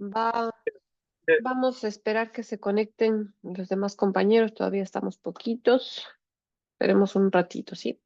Va, vamos a esperar que se conecten los demás compañeros, todavía estamos poquitos. Esperemos un ratito, ¿sí?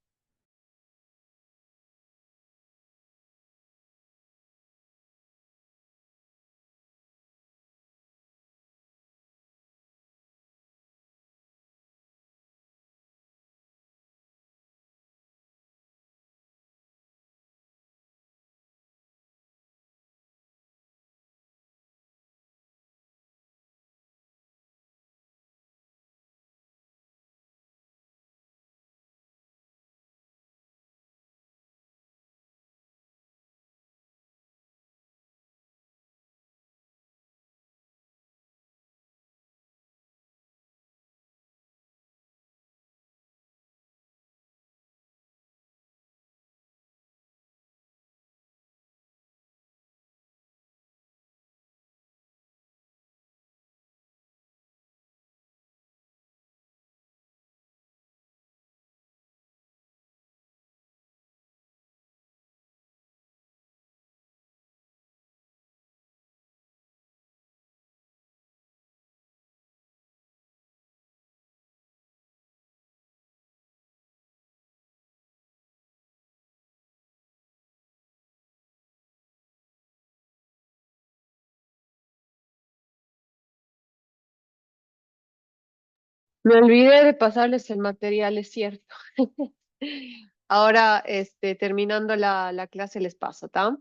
Me olvidé de pasarles el material, es cierto. Ahora, terminando la clase les paso, ¿tá?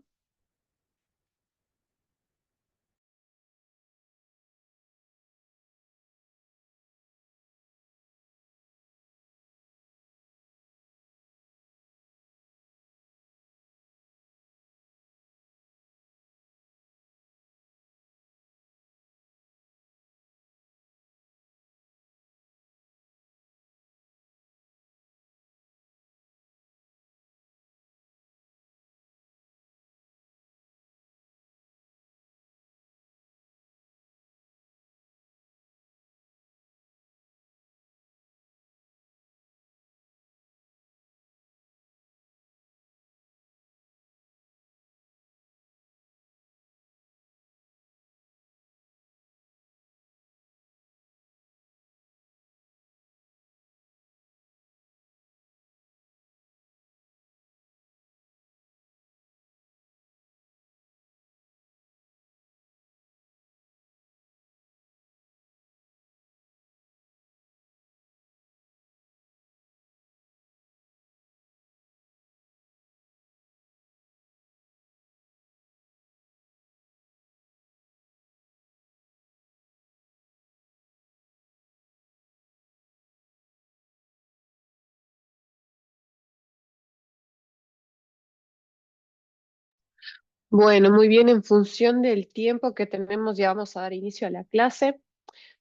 Bueno, muy bien, en función del tiempo que tenemos, ya vamos a dar inicio a la clase.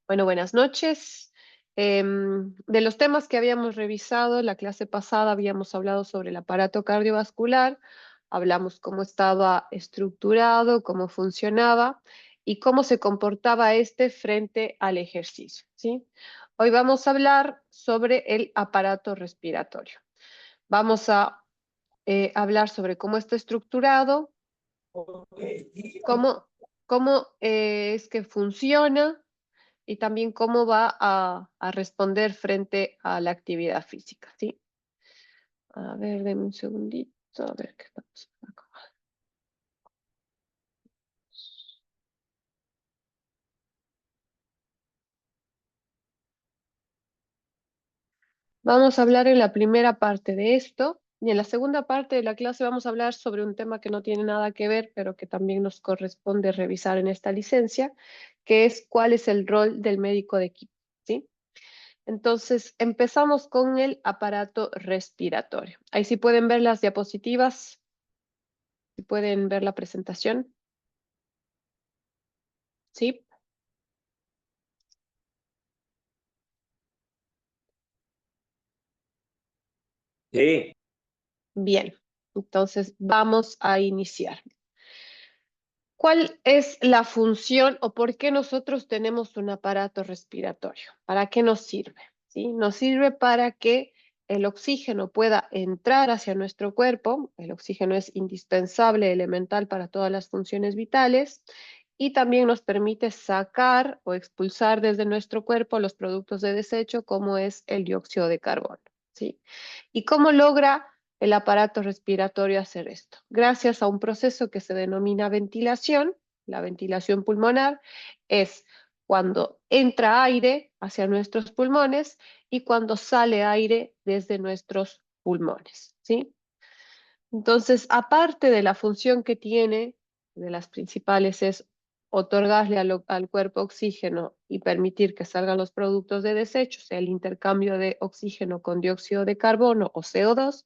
Bueno, buenas noches. De los temas que habíamos revisado, la clase pasada habíamos hablado sobre el aparato cardiovascular, hablamos cómo estaba estructurado, cómo funcionaba y cómo se comportaba este frente al ejercicio, ¿sí? Hoy vamos a hablar sobre el aparato respiratorio. Vamos a hablar sobre cómo está estructurado, cómo, cómo es que funciona y también cómo va a responder frente a la actividad física, ¿sí? A ver, denme un segundito, a ver qué estamos acá. Vamos a hablar en la primera parte de esto y en la segunda parte de la clase vamos a hablar sobre un tema que no tiene nada que ver, pero que también nos corresponde revisar en esta licencia, que es cuál es el rol del médico de equipo, ¿sí? Entonces, empezamos con el aparato respiratorio. Ahí sí pueden ver las diapositivas, si pueden ver la presentación, ¿sí? Sí. Bien, entonces vamos a iniciar. ¿Cuál es la función o por qué nosotros tenemos un aparato respiratorio? ¿Para qué nos sirve? ¿Sí? Nos sirve para que el oxígeno pueda entrar hacia nuestro cuerpo. El oxígeno es indispensable, elemental para todas las funciones vitales y también nos permite sacar o expulsar desde nuestro cuerpo los productos de desecho, como es el dióxido de carbono, ¿sí? ¿Y cómo logra el aparato respiratorio hacer esto? Gracias a un proceso que se denomina ventilación. La ventilación pulmonar es cuando entra aire hacia nuestros pulmones y cuando sale aire desde nuestros pulmones, ¿sí? Entonces, aparte de la función que tiene, de las principales es otorgarle al cuerpo oxígeno y permitir que salgan los productos de desecho, o sea, el intercambio de oxígeno con dióxido de carbono o CO2,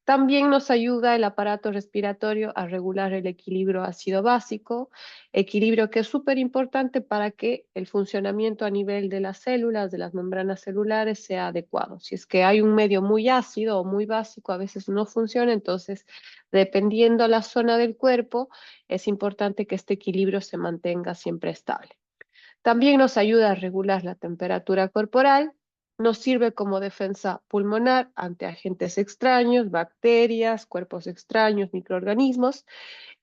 también nos ayuda el aparato respiratorio a regular el equilibrio ácido-básico, equilibrio que es súper importante para que el funcionamiento a nivel de las células, de las membranas celulares, sea adecuado. Si es que hay un medio muy ácido o muy básico, a veces no funciona, entonces, dependiendo la zona del cuerpo, es importante que este equilibrio se mantenga siempre estable. También nos ayuda a regular la temperatura corporal, nos sirve como defensa pulmonar ante agentes extraños, bacterias, cuerpos extraños, microorganismos,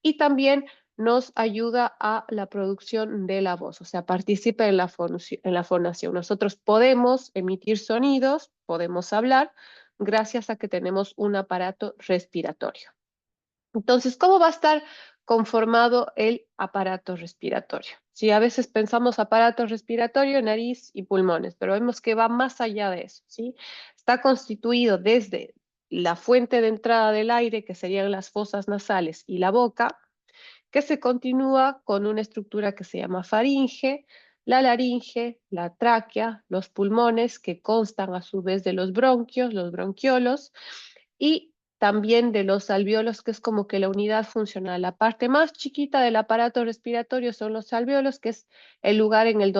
y también nos ayuda a la producción de la voz, o sea, participa en la fonación. Nosotros podemos emitir sonidos, podemos hablar, gracias a que tenemos un aparato respiratorio. Entonces, ¿cómo va a estar conformado el aparato respiratorio? Si a veces pensamos aparato respiratorio, nariz y pulmones, pero vemos que va más allá de eso, ¿sí? Está constituido desde la fuente de entrada del aire, que serían las fosas nasales, y la boca, que se continúa con una estructura que se llama faringe, la laringe, la tráquea, los pulmones, que constan a su vez de los bronquios, los bronquiolos, y también de los alvéolos, que es como que la unidad funcional. La parte más chiquita del aparato respiratorio son los alvéolos, que es el lugar en el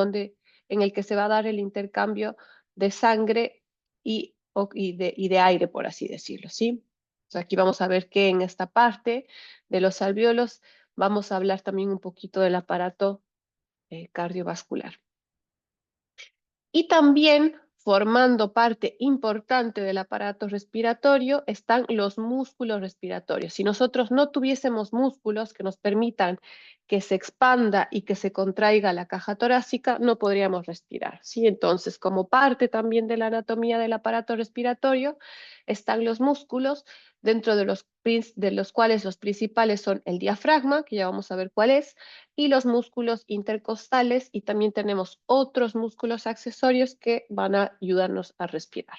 que se va a dar el intercambio de sangre y de aire, por así decirlo, ¿sí? O sea, aquí vamos a ver que en esta parte de los alvéolos vamos a hablar también un poquito del aparato cardiovascular. Y también formando parte importante del aparato respiratorio están los músculos respiratorios. Si nosotros no tuviésemos músculos que nos permitan que se expanda y que se contraiga la caja torácica, no podríamos respirar, ¿sí? Entonces, como parte también de la anatomía del aparato respiratorio, están los músculos, dentro de los cuales los principales son el diafragma, que ya vamos a ver cuál es, y los músculos intercostales, y también tenemos otros músculos accesorios que van a ayudarnos a respirar.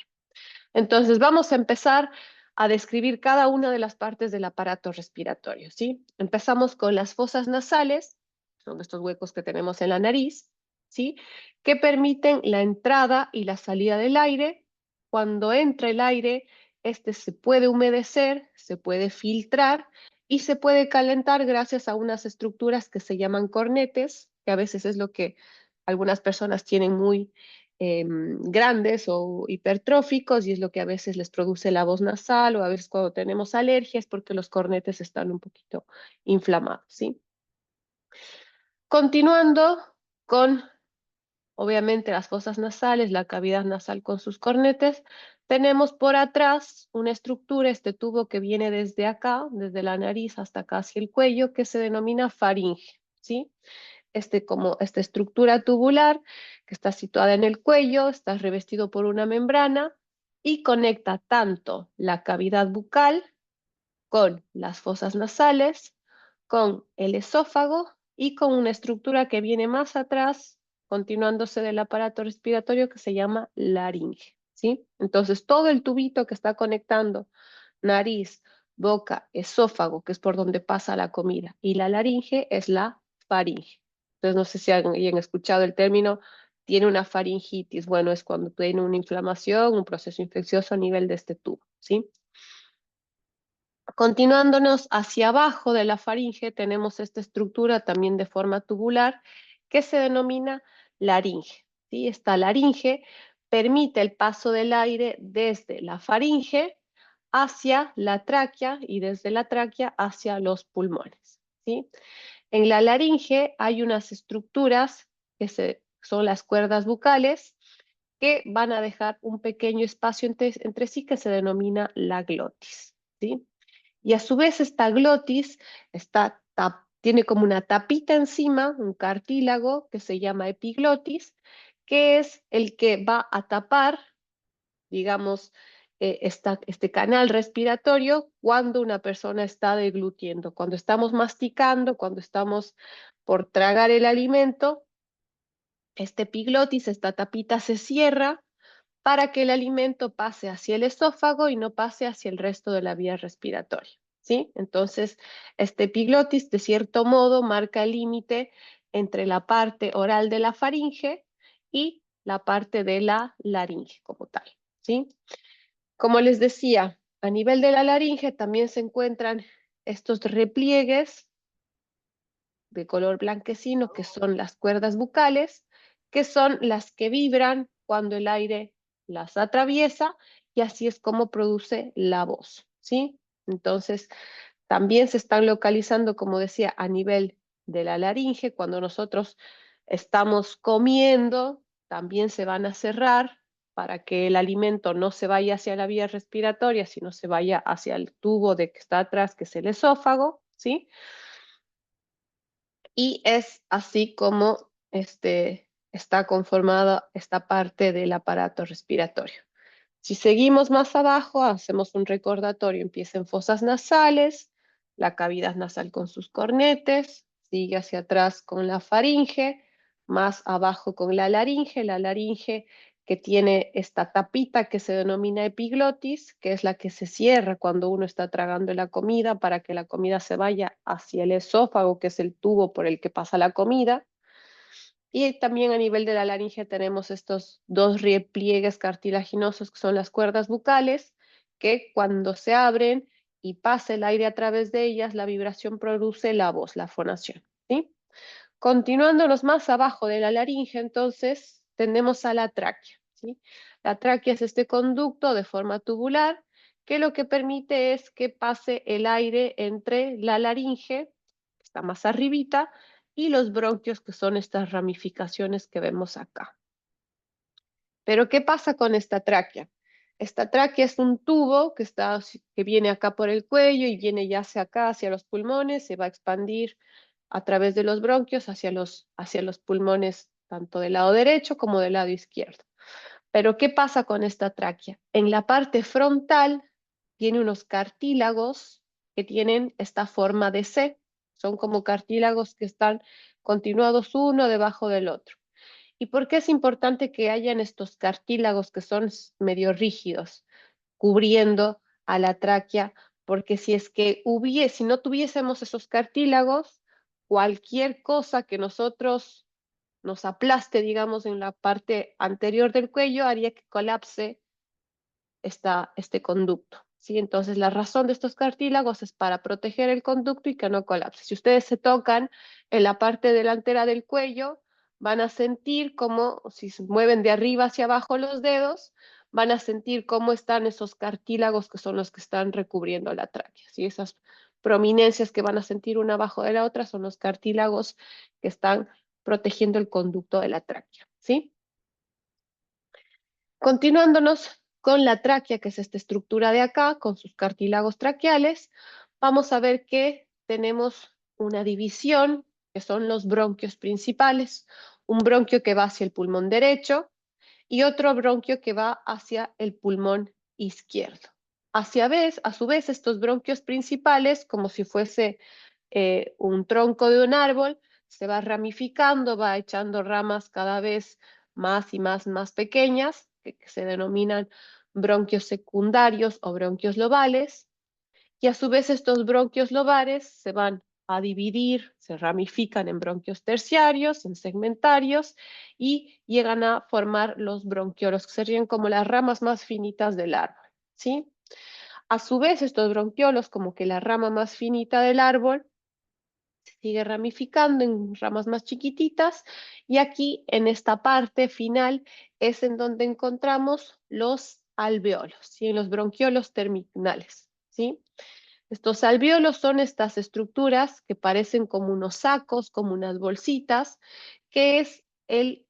Entonces vamos a empezar a describir cada una de las partes del aparato respiratorio, ¿sí? Empezamos con las fosas nasales, son estos huecos que tenemos en la nariz, ¿sí? Que permiten la entrada y la salida del aire. Cuando entra el aire, este se puede humedecer, se puede filtrar y se puede calentar gracias a unas estructuras que se llaman cornetes, que a veces es lo que algunas personas tienen muy grandes o hipertróficos, y es lo que a veces les produce la voz nasal, o a veces cuando tenemos alergias porque los cornetes están un poquito inflamados, ¿sí? Continuando con, obviamente, las fosas nasales, la cavidad nasal con sus cornetes, tenemos por atrás una estructura, este tubo que viene desde acá, desde la nariz hasta acá hacia el cuello, que se denomina faringe, ¿sí? Esta estructura tubular que está situada en el cuello, está revestido por una membrana y conecta tanto la cavidad bucal con las fosas nasales, con el esófago y con una estructura que viene más atrás, continuándose del aparato respiratorio, que se llama laringe, ¿sí? Entonces todo el tubito que está conectando nariz, boca, esófago, que es por donde pasa la comida, y la laringe es la faringe. Entonces, no sé si hayan escuchado el término, tiene una faringitis. Bueno, es cuando tiene una inflamación, un proceso infeccioso a nivel de este tubo, ¿sí? Continuándonos hacia abajo de la faringe, tenemos esta estructura también de forma tubular que se denomina laringe, ¿sí? Esta laringe permite el paso del aire desde la faringe hacia la tráquea y desde la tráquea hacia los pulmones, ¿sí? En la laringe hay unas estructuras son las cuerdas bucales, que van a dejar un pequeño espacio entre sí, que se denomina la glotis, ¿sí? Y a su vez esta glotis está tiene como una tapita encima, un cartílago que se llama epiglotis, que es el que va a tapar, digamos, este canal respiratorio cuando una persona está deglutiendo, cuando estamos masticando, cuando estamos por tragar el alimento, este epiglotis, esta tapita se cierra para que el alimento pase hacia el esófago y no pase hacia el resto de la vía respiratoria, ¿sí? Entonces, este epiglotis, de cierto modo, marca el límite entre la parte oral de la faringe y la parte de la laringe como tal, ¿sí? Como les decía, a nivel de la laringe también se encuentran estos repliegues de color blanquecino, que son las cuerdas bucales, que son las que vibran cuando el aire las atraviesa, y así es como produce la voz, ¿sí? Entonces, también se están localizando, como decía, a nivel de la laringe. Cuando nosotros estamos comiendo, también se van a cerrar para que el alimento no se vaya hacia la vía respiratoria, sino se vaya hacia el tubo de que está atrás, que es el esófago, ¿sí? Y es así como está conformada esta parte del aparato respiratorio. Si seguimos más abajo, hacemos un recordatorio. Empieza en fosas nasales, la cavidad nasal con sus cornetes, sigue hacia atrás con la faringe, más abajo con la laringe que tiene esta tapita que se denomina epiglotis, que es la que se cierra cuando uno está tragando la comida para que la comida se vaya hacia el esófago, que es el tubo por el que pasa la comida. Y también a nivel de la laringe tenemos estos dos repliegues cartilaginosos que son las cuerdas bucales, que cuando se abren y pasa el aire a través de ellas, la vibración produce la voz, la fonación, ¿sí? Continuándonos más abajo de la laringe, entonces, tendemos a la tráquea, ¿sí? La tráquea es este conducto de forma tubular que lo que permite es que pase el aire entre la laringe, que está más arribita, y los bronquios, que son estas ramificaciones que vemos acá. Pero ¿qué pasa con esta tráquea? Esta tráquea es un tubo que viene acá por el cuello y viene ya hacia acá, hacia los pulmones, se va a expandir a través de los bronquios hacia los pulmones, tanto del lado derecho como del lado izquierdo. Pero ¿qué pasa con esta tráquea? En la parte frontal tiene unos cartílagos que tienen esta forma de C. Son como cartílagos que están continuados uno debajo del otro. ¿Y por qué es importante que hayan estos cartílagos que son medio rígidos, cubriendo a la tráquea? Porque si es que si no tuviésemos esos cartílagos, cualquier cosa que nosotros nos aplaste, digamos, en la parte anterior del cuello, haría que colapse este conducto, ¿sí? Entonces, la razón de estos cartílagos es para proteger el conducto y que no colapse. Si ustedes se tocan en la parte delantera del cuello, van a sentir como, si se mueven de arriba hacia abajo los dedos, van a sentir cómo están esos cartílagos que son los que están recubriendo la tráquea, ¿sí? Esas prominencias que van a sentir una abajo de la otra son los cartílagos que están protegiendo el conducto de la tráquea, ¿sí? Continuándonos con la tráquea, que es esta estructura de acá, con sus cartílagos traqueales, vamos a ver que tenemos una división, que son los bronquios principales. Un bronquio que va hacia el pulmón derecho y otro bronquio que va hacia el pulmón izquierdo. A su vez, estos bronquios principales, como si fuese un tronco de un árbol, se va ramificando, va echando ramas cada vez más y más pequeñas, que se denominan bronquios secundarios o bronquios lobales, y a su vez estos bronquios lobares se van a dividir, se ramifican en bronquios terciarios, en segmentarios, y llegan a formar los bronquiolos, que serían como las ramas más finitas del árbol, ¿sí? A su vez, estos bronquiolos, como que la rama más finita del árbol, se sigue ramificando en ramas más chiquititas, y aquí en esta parte final es en donde encontramos los alveolos, ¿sí? En los bronquiolos terminales, ¿sí? Estos alveolos son estas estructuras que parecen como unos sacos, como unas bolsitas, que es el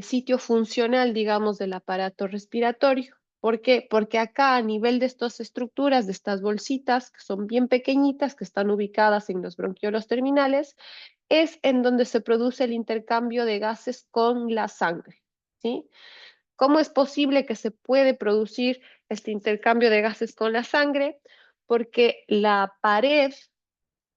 sitio funcional, digamos, del aparato respiratorio. ¿Por qué? Porque acá a nivel de estas estructuras, de estas bolsitas, que son bien pequeñitas, que están ubicadas en los bronquiolos terminales, es en donde se produce el intercambio de gases con la sangre, ¿sí? ¿Cómo es posible que se puede producir este intercambio de gases con la sangre? Porque la pared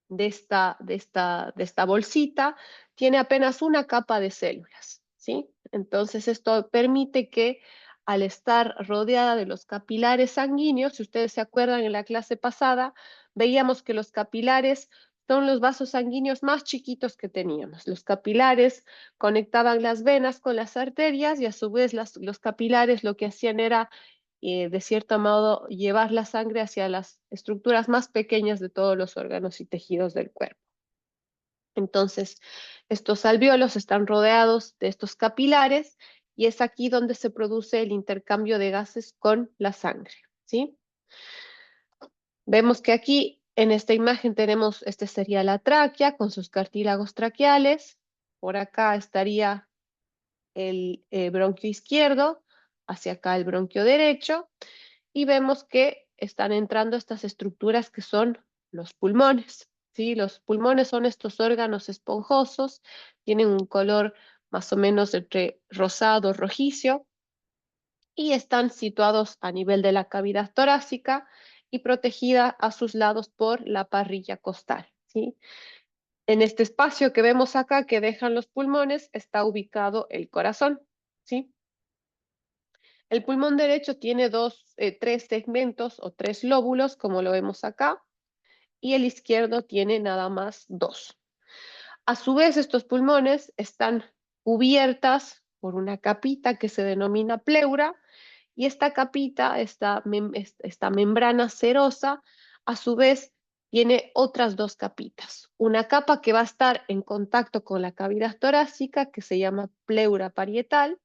de esta bolsita tiene apenas una capa de células, ¿sí? Entonces esto permite que al estar rodeada de los capilares sanguíneos, si ustedes se acuerdan en la clase pasada, veíamos que los capilares son los vasos sanguíneos más chiquitos que teníamos. Los capilares conectaban las venas con las arterias y a su vez los capilares lo que hacían era de cierto modo, llevar la sangre hacia las estructuras más pequeñas de todos los órganos y tejidos del cuerpo. Entonces, estos alvéolos están rodeados de estos capilares y es aquí donde se produce el intercambio de gases con la sangre, ¿sí? Vemos que aquí en esta imagen tenemos, este sería la tráquea con sus cartílagos traqueales. Por acá estaría el bronquio izquierdo, hacia acá el bronquio derecho. Y vemos que están entrando estas estructuras que son los pulmones, ¿sí? Los pulmones son estos órganos esponjosos, tienen un color más o menos entre rosado, rojizo, y están situados a nivel de la cavidad torácica y protegida a sus lados por la parrilla costal, ¿sí? En este espacio que vemos acá que dejan los pulmones está ubicado el corazón, ¿sí? El pulmón derecho tiene tres segmentos o tres lóbulos, como lo vemos acá, y el izquierdo tiene nada más dos. A su vez, estos pulmones están cubiertas por una capita que se denomina pleura, y esta capita, esta membrana serosa, a su vez tiene otras dos capitas. Una capa que va a estar en contacto con la cavidad torácica, que se llama pleura parietal,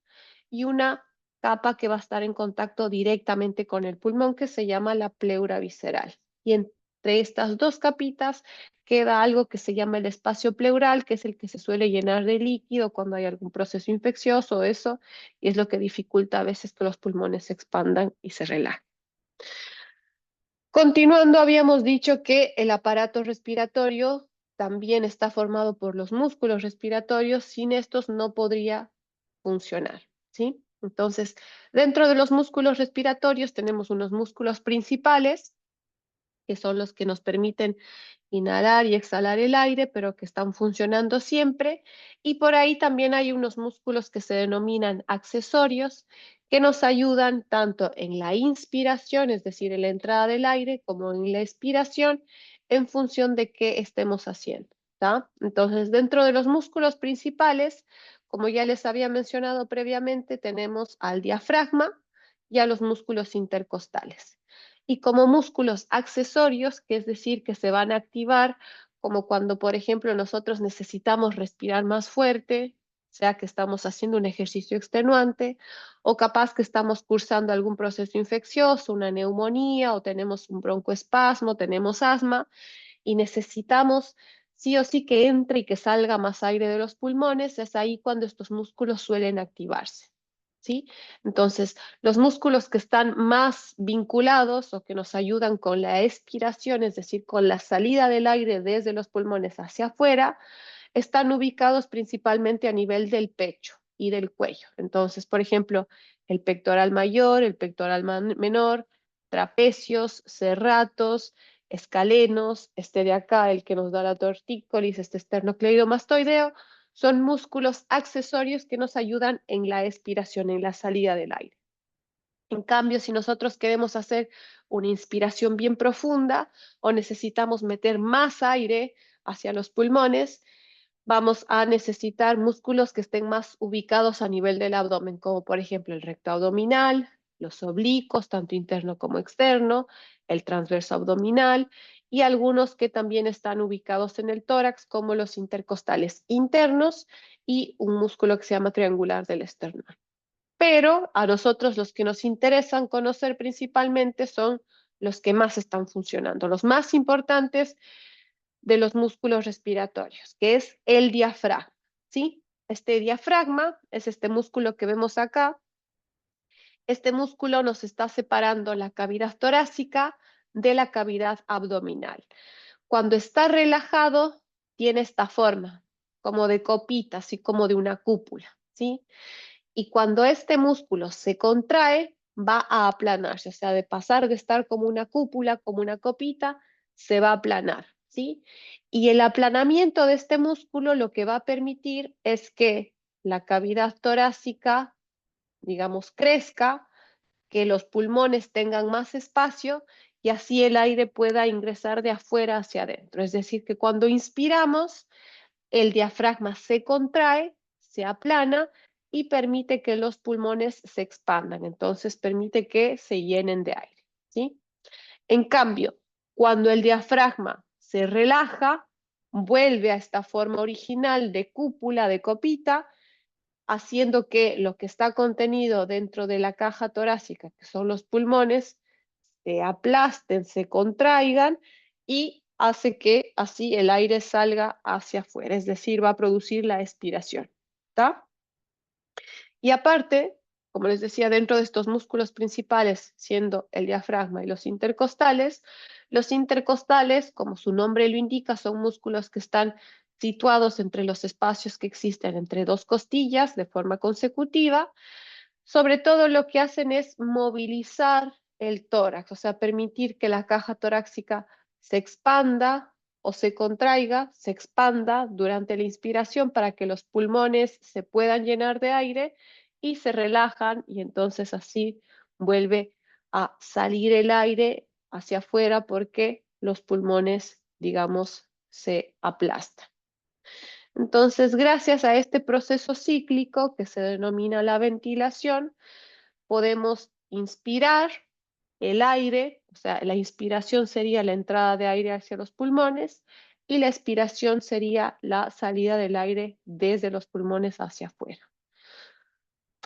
y una capa que va a estar en contacto directamente con el pulmón, que se llama la pleura visceral. Y entre estas dos capitas queda algo que se llama el espacio pleural, que es el que se suele llenar de líquido cuando hay algún proceso infeccioso o eso, y es lo que dificulta a veces que los pulmones se expandan y se relajen. Continuando, habíamos dicho que el aparato respiratorio también está formado por los músculos respiratorios, sin estos no podría funcionar, ¿sí? Entonces, dentro de los músculos respiratorios tenemos unos músculos principales, que son los que nos permiten inhalar y exhalar el aire, pero que están funcionando siempre. Y por ahí también hay unos músculos que se denominan accesorios, que nos ayudan tanto en la inspiración, es decir, en la entrada del aire, como en la expiración, en función de qué estemos haciendo, ¿tá? Entonces, dentro de los músculos principales, como ya les había mencionado previamente, tenemos al diafragma y a los músculos intercostales. Y como músculos accesorios, que es decir, que se van a activar como cuando, por ejemplo, nosotros necesitamos respirar más fuerte, sea que estamos haciendo un ejercicio extenuante, o capaz que estamos cursando algún proceso infeccioso, una neumonía, o tenemos un broncoespasmo, tenemos asma, y necesitamos sí o sí que entre y que salga más aire de los pulmones, es ahí cuando estos músculos suelen activarse, ¿sí? Entonces, los músculos que están más vinculados o que nos ayudan con la expiración, es decir, con la salida del aire desde los pulmones hacia afuera, están ubicados principalmente a nivel del pecho y del cuello. Entonces, por ejemplo, el pectoral mayor, el pectoral menor, trapecios, serratos, escalenos, este de acá, el que nos da la tortícolis, este esternocleidomastoideo, son músculos accesorios que nos ayudan en la expiración, en la salida del aire. En cambio, si nosotros queremos hacer una inspiración bien profunda o necesitamos meter más aire hacia los pulmones, vamos a necesitar músculos que estén más ubicados a nivel del abdomen, como por ejemplo el recto abdominal, los oblicuos, tanto interno como externo, el transverso abdominal y algunos que también están ubicados en el tórax, como los intercostales internos y un músculo que se llama triangular del esternón. Pero a nosotros los que nos interesan conocer principalmente son los que más están funcionando, los más importantes de los músculos respiratorios, que es el diafragma, ¿sí? Este diafragma es este músculo que vemos acá, Este músculo nos está separando la cavidad torácica de la cavidad abdominal. Cuando está relajado, tiene esta forma, como de copita, así como de una cúpula, ¿sí? Y cuando este músculo se contrae, va a aplanarse, o sea, de pasar de estar como una cúpula, como una copita, se va a aplanar, ¿sí? Y el aplanamiento de este músculo lo que va a permitir es que la cavidad torácica, digamos, crezca, que los pulmones tengan más espacio y así el aire pueda ingresar de afuera hacia adentro. Es decir, que cuando inspiramos, el diafragma se contrae, se aplana y permite que los pulmones se expandan. Entonces permite que se llenen de aire, ¿sí? En cambio, cuando el diafragma se relaja, vuelve a esta forma original de cúpula, de copita, haciendo que lo que está contenido dentro de la caja torácica, que son los pulmones, se aplasten, se contraigan y hace que así el aire salga hacia afuera, es decir, va a producir la expiración, ¿está? Y aparte, como les decía, dentro de estos músculos principales, siendo el diafragma y los intercostales, como su nombre lo indica, son músculos que están situados entre los espacios que existen entre dos costillas de forma consecutiva. Sobre todo lo que hacen es movilizar el tórax, o sea, permitir que la caja torácica se expanda o se contraiga, se expanda durante la inspiración para que los pulmones se puedan llenar de aire y se relajan y entonces así vuelve a salir el aire hacia afuera porque los pulmones, digamos, se aplastan. Entonces, gracias a este proceso cíclico que se denomina la ventilación, podemos inspirar el aire, o sea, la inspiración sería la entrada de aire hacia los pulmones y la expiración sería la salida del aire desde los pulmones hacia afuera.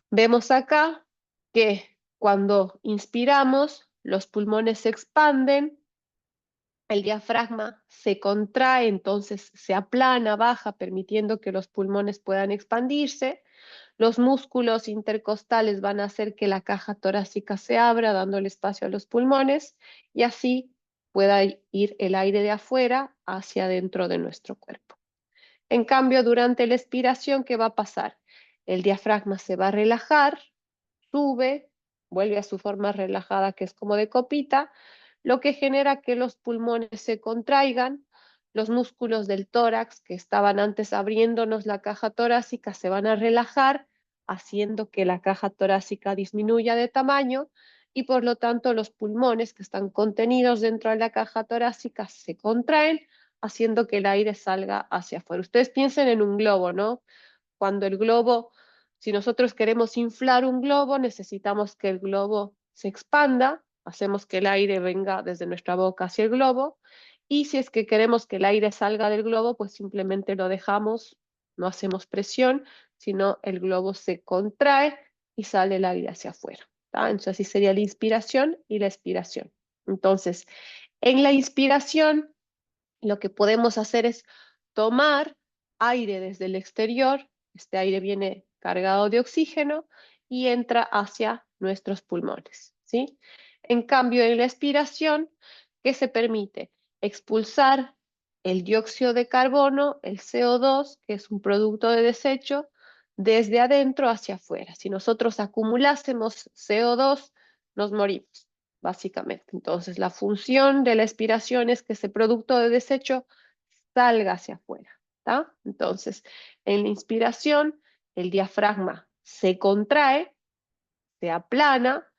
Vemos acá que cuando inspiramos, los pulmones se expanden, el diafragma se contrae, entonces se aplana, baja, permitiendo que los pulmones puedan expandirse. Los músculos intercostales van a hacer que la caja torácica se abra, dándole espacio a los pulmones, y así pueda ir el aire de afuera hacia adentro de nuestro cuerpo. En cambio, durante la expiración, ¿qué va a pasar? El diafragma se va a relajar, sube, vuelve a su forma relajada, que es como de copita, lo que genera que los pulmones se contraigan, los músculos del tórax que estaban antes abriéndonos la caja torácica se van a relajar, haciendo que la caja torácica disminuya de tamaño y por lo tanto los pulmones que están contenidos dentro de la caja torácica se contraen, haciendo que el aire salga hacia afuera. Ustedes piensen en un globo, ¿no? Cuando el globo, si nosotros queremos inflar un globo, necesitamos que el globo se expanda, hacemos que el aire venga desde nuestra boca hacia el globo, y si es que queremos que el aire salga del globo, pues simplemente lo dejamos, no hacemos presión, sino el globo se contrae y sale el aire hacia afuera. Entonces así sería la inspiración y la expiración. Entonces, en la inspiración, lo que podemos hacer es tomar aire desde el exterior, este aire viene cargado de oxígeno y entra hacia nuestros pulmones, ¿sí? En cambio, en la expiración, ¿qué se permite? Expulsar el dióxido de carbono, el CO2, que es un producto de desecho, desde adentro hacia afuera. Si nosotros acumulásemos CO2, nos morimos básicamente. Entonces, la función de la expiración es que ese producto de desecho salga hacia afuera, ¿tá? Entonces, en la inspiración, el diafragma se contrae, se aplana,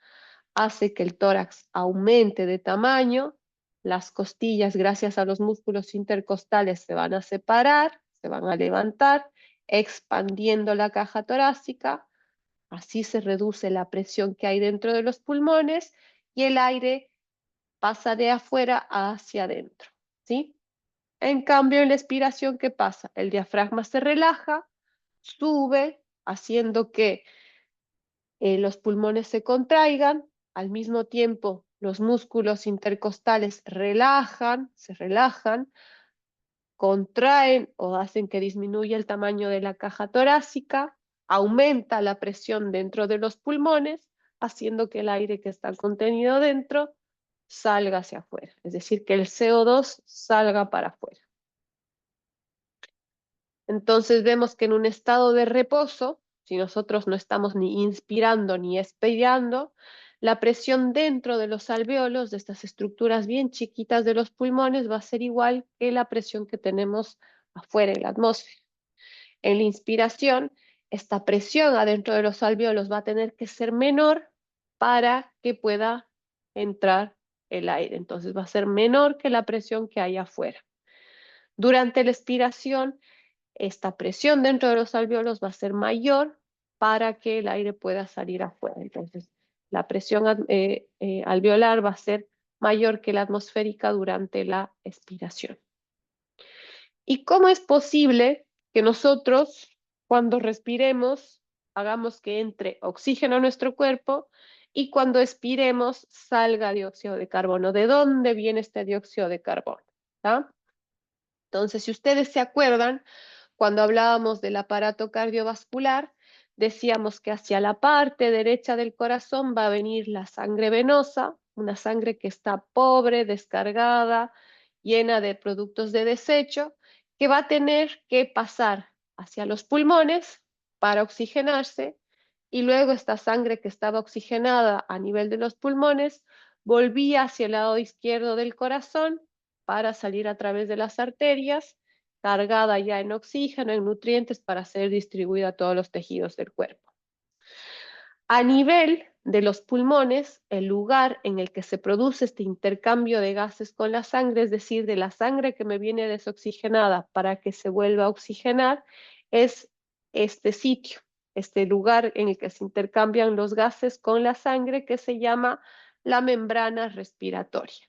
hace que el tórax aumente de tamaño, las costillas, gracias a los músculos intercostales, se van a separar, se van a levantar, expandiendo la caja torácica, así se reduce la presión que hay dentro de los pulmones y el aire pasa de afuera hacia adentro, ¿sí? En cambio, en la expiración, ¿qué pasa? El diafragma se relaja, sube, haciendo que los pulmones se contraigan, al mismo tiempo los músculos intercostales se relajan, contraen o hacen que disminuya el tamaño de la caja torácica, aumenta la presión dentro de los pulmones, haciendo que el aire que está contenido dentro salga hacia afuera, es decir, que el CO2 salga para afuera. Entonces vemos que en un estado de reposo, si nosotros no estamos ni inspirando ni expirando, la presión dentro de los alvéolos, de estas estructuras bien chiquitas de los pulmones, va a ser igual que la presión que tenemos afuera en la atmósfera. En la inspiración, esta presión adentro de los alvéolos va a tener que ser menor para que pueda entrar el aire. Entonces va a ser menor que la presión que hay afuera. Durante la expiración, esta presión dentro de los alvéolos va a ser mayor para que el aire pueda salir afuera. Entonces, la presión alveolar va a ser mayor que la atmosférica durante la expiración. ¿Y cómo es posible que nosotros, cuando respiremos, hagamos que entre oxígeno a nuestro cuerpo y cuando expiremos salga dióxido de carbono? ¿De dónde viene este dióxido de carbono? ¿Ah? Entonces, si ustedes se acuerdan, cuando hablábamos del aparato cardiovascular, decíamos que hacia la parte derecha del corazón va a venir la sangre venosa, una sangre que está pobre, descargada, llena de productos de desecho, que va a tener que pasar hacia los pulmones para oxigenarse, y luego esta sangre que estaba oxigenada a nivel de los pulmones volvía hacia el lado izquierdo del corazón para salir a través de las arterias, cargada ya en oxígeno, en nutrientes, para ser distribuida a todos los tejidos del cuerpo. A nivel de los pulmones, el lugar en el que se produce este intercambio de gases con la sangre, es decir, de la sangre que me viene desoxigenada para que se vuelva a oxigenar, es este sitio, este lugar en el que se intercambian los gases con la sangre, que se llama la membrana respiratoria.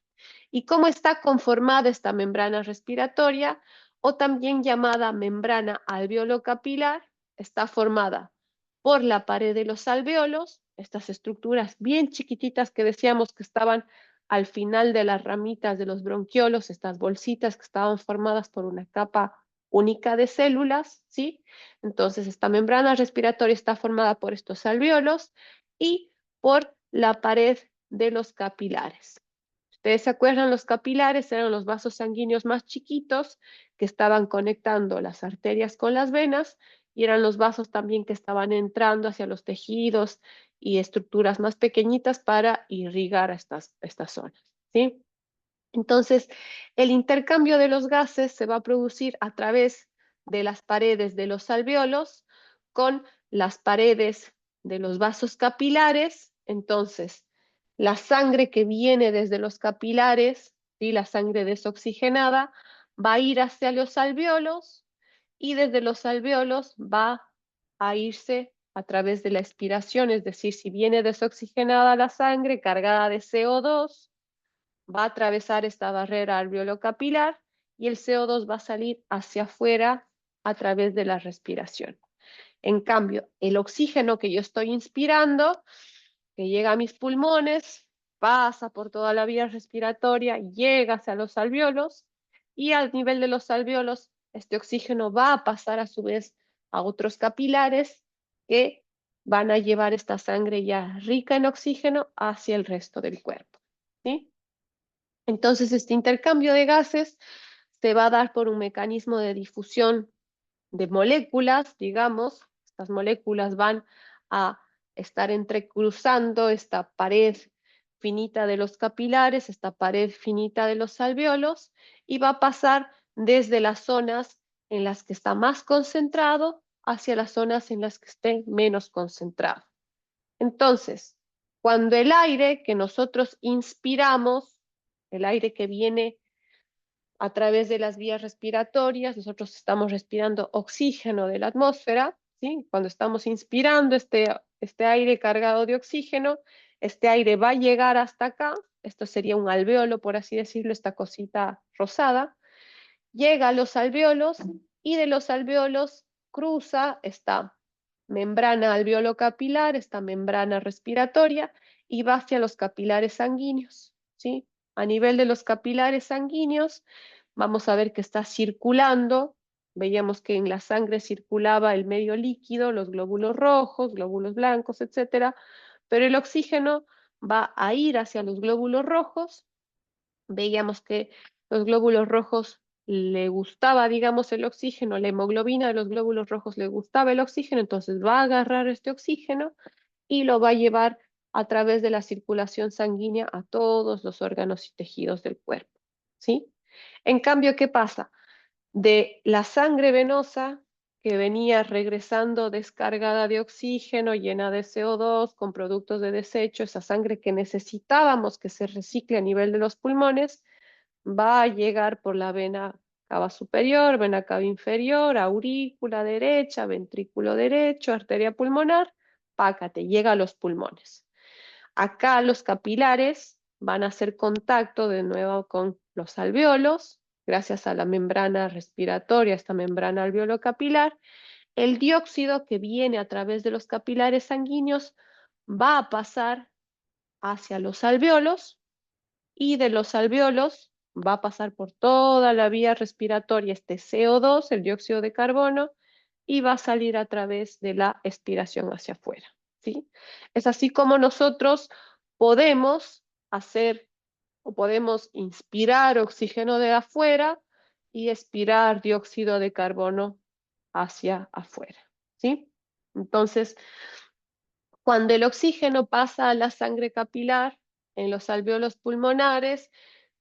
¿Y cómo está conformada esta membrana respiratoria, o también llamada membrana alveolo-capilar? Está formada por la pared de los alvéolos, estas estructuras bien chiquititas que decíamos que estaban al final de las ramitas de los bronquiolos, estas bolsitas que estaban formadas por una capa única de células, ¿sí? Entonces esta membrana respiratoria está formada por estos alvéolos y por la pared de los capilares. Ustedes se acuerdan, los capilares eran los vasos sanguíneos más chiquitos que estaban conectando las arterias con las venas, y eran los vasos también que estaban entrando hacia los tejidos y estructuras más pequeñitas para irrigar a estas zonas, ¿sí? Entonces, el intercambio de los gases se va a producir a través de las paredes de los alvéolos con las paredes de los vasos capilares. Entonces, la sangre que viene desde los capilares, ¿sí?, la sangre desoxigenada, va a ir hacia los alvéolos, y desde los alvéolos va a irse a través de la expiración, es decir, si viene desoxigenada la sangre cargada de CO2, va a atravesar esta barrera alveolo-capilar y el CO2 va a salir hacia afuera a través de la respiración. En cambio, el oxígeno que yo estoy inspirando, que llega a mis pulmones, pasa por toda la vía respiratoria, llega hacia los alvéolos, y al nivel de los alvéolos, este oxígeno va a pasar a su vez a otros capilares que van a llevar esta sangre ya rica en oxígeno hacia el resto del cuerpo, ¿sí? Entonces, este intercambio de gases se va a dar por un mecanismo de difusión de moléculas, digamos. Estas moléculas van a estar entrecruzando esta pared finita de los capilares, esta pared finita de los alvéolos, y va a pasar desde las zonas en las que está más concentrado hacia las zonas en las que esté menos concentrado. Entonces, cuando el aire que nosotros inspiramos, el aire que viene a través de las vías respiratorias, nosotros estamos respirando oxígeno de la atmósfera, ¿sí? Cuando estamos inspirando este aire cargado de oxígeno, este aire va a llegar hasta acá, esto sería un alvéolo, por así decirlo, esta cosita rosada, llega a los alvéolos, y de los alvéolos cruza esta membrana alveolo-capilar, esta membrana respiratoria, y va hacia los capilares sanguíneos, ¿sí? A nivel de los capilares sanguíneos, vamos a ver que está circulando. Veíamos que en la sangre circulaba el medio líquido, los glóbulos rojos, glóbulos blancos, etcétera. pero el oxígeno va a ir hacia los glóbulos rojos. Veíamos que los glóbulos rojos le gustaba, digamos, el oxígeno, la hemoglobina de los glóbulos rojos le gustaba el oxígeno, entonces va a agarrar este oxígeno y lo va a llevar a través de la circulación sanguínea a todos los órganos y tejidos del cuerpo, ¿sí? En cambio, ¿qué pasa? De la sangre venosa que venía regresando descargada de oxígeno, llena de CO2, con productos de desecho, esa sangre que necesitábamos que se recicle a nivel de los pulmones, va a llegar por la vena cava superior, vena cava inferior, aurícula derecha, ventrículo derecho, arteria pulmonar, pácate, llega a los pulmones. Acá los capilares van a hacer contacto de nuevo con los alveolos, gracias a la membrana respiratoria, esta membrana alveolo-capilar. El dióxido que viene a través de los capilares sanguíneos va a pasar hacia los alveolos y de los alveolos va a pasar por toda la vía respiratoria este CO2, el dióxido de carbono, y va a salir a través de la expiración hacia afuera, ¿sí? Es así como nosotros podemos hacer o podemos inspirar oxígeno de afuera y expirar dióxido de carbono hacia afuera, ¿sí? Entonces, cuando el oxígeno pasa a la sangre capilar en los alveolos pulmonares,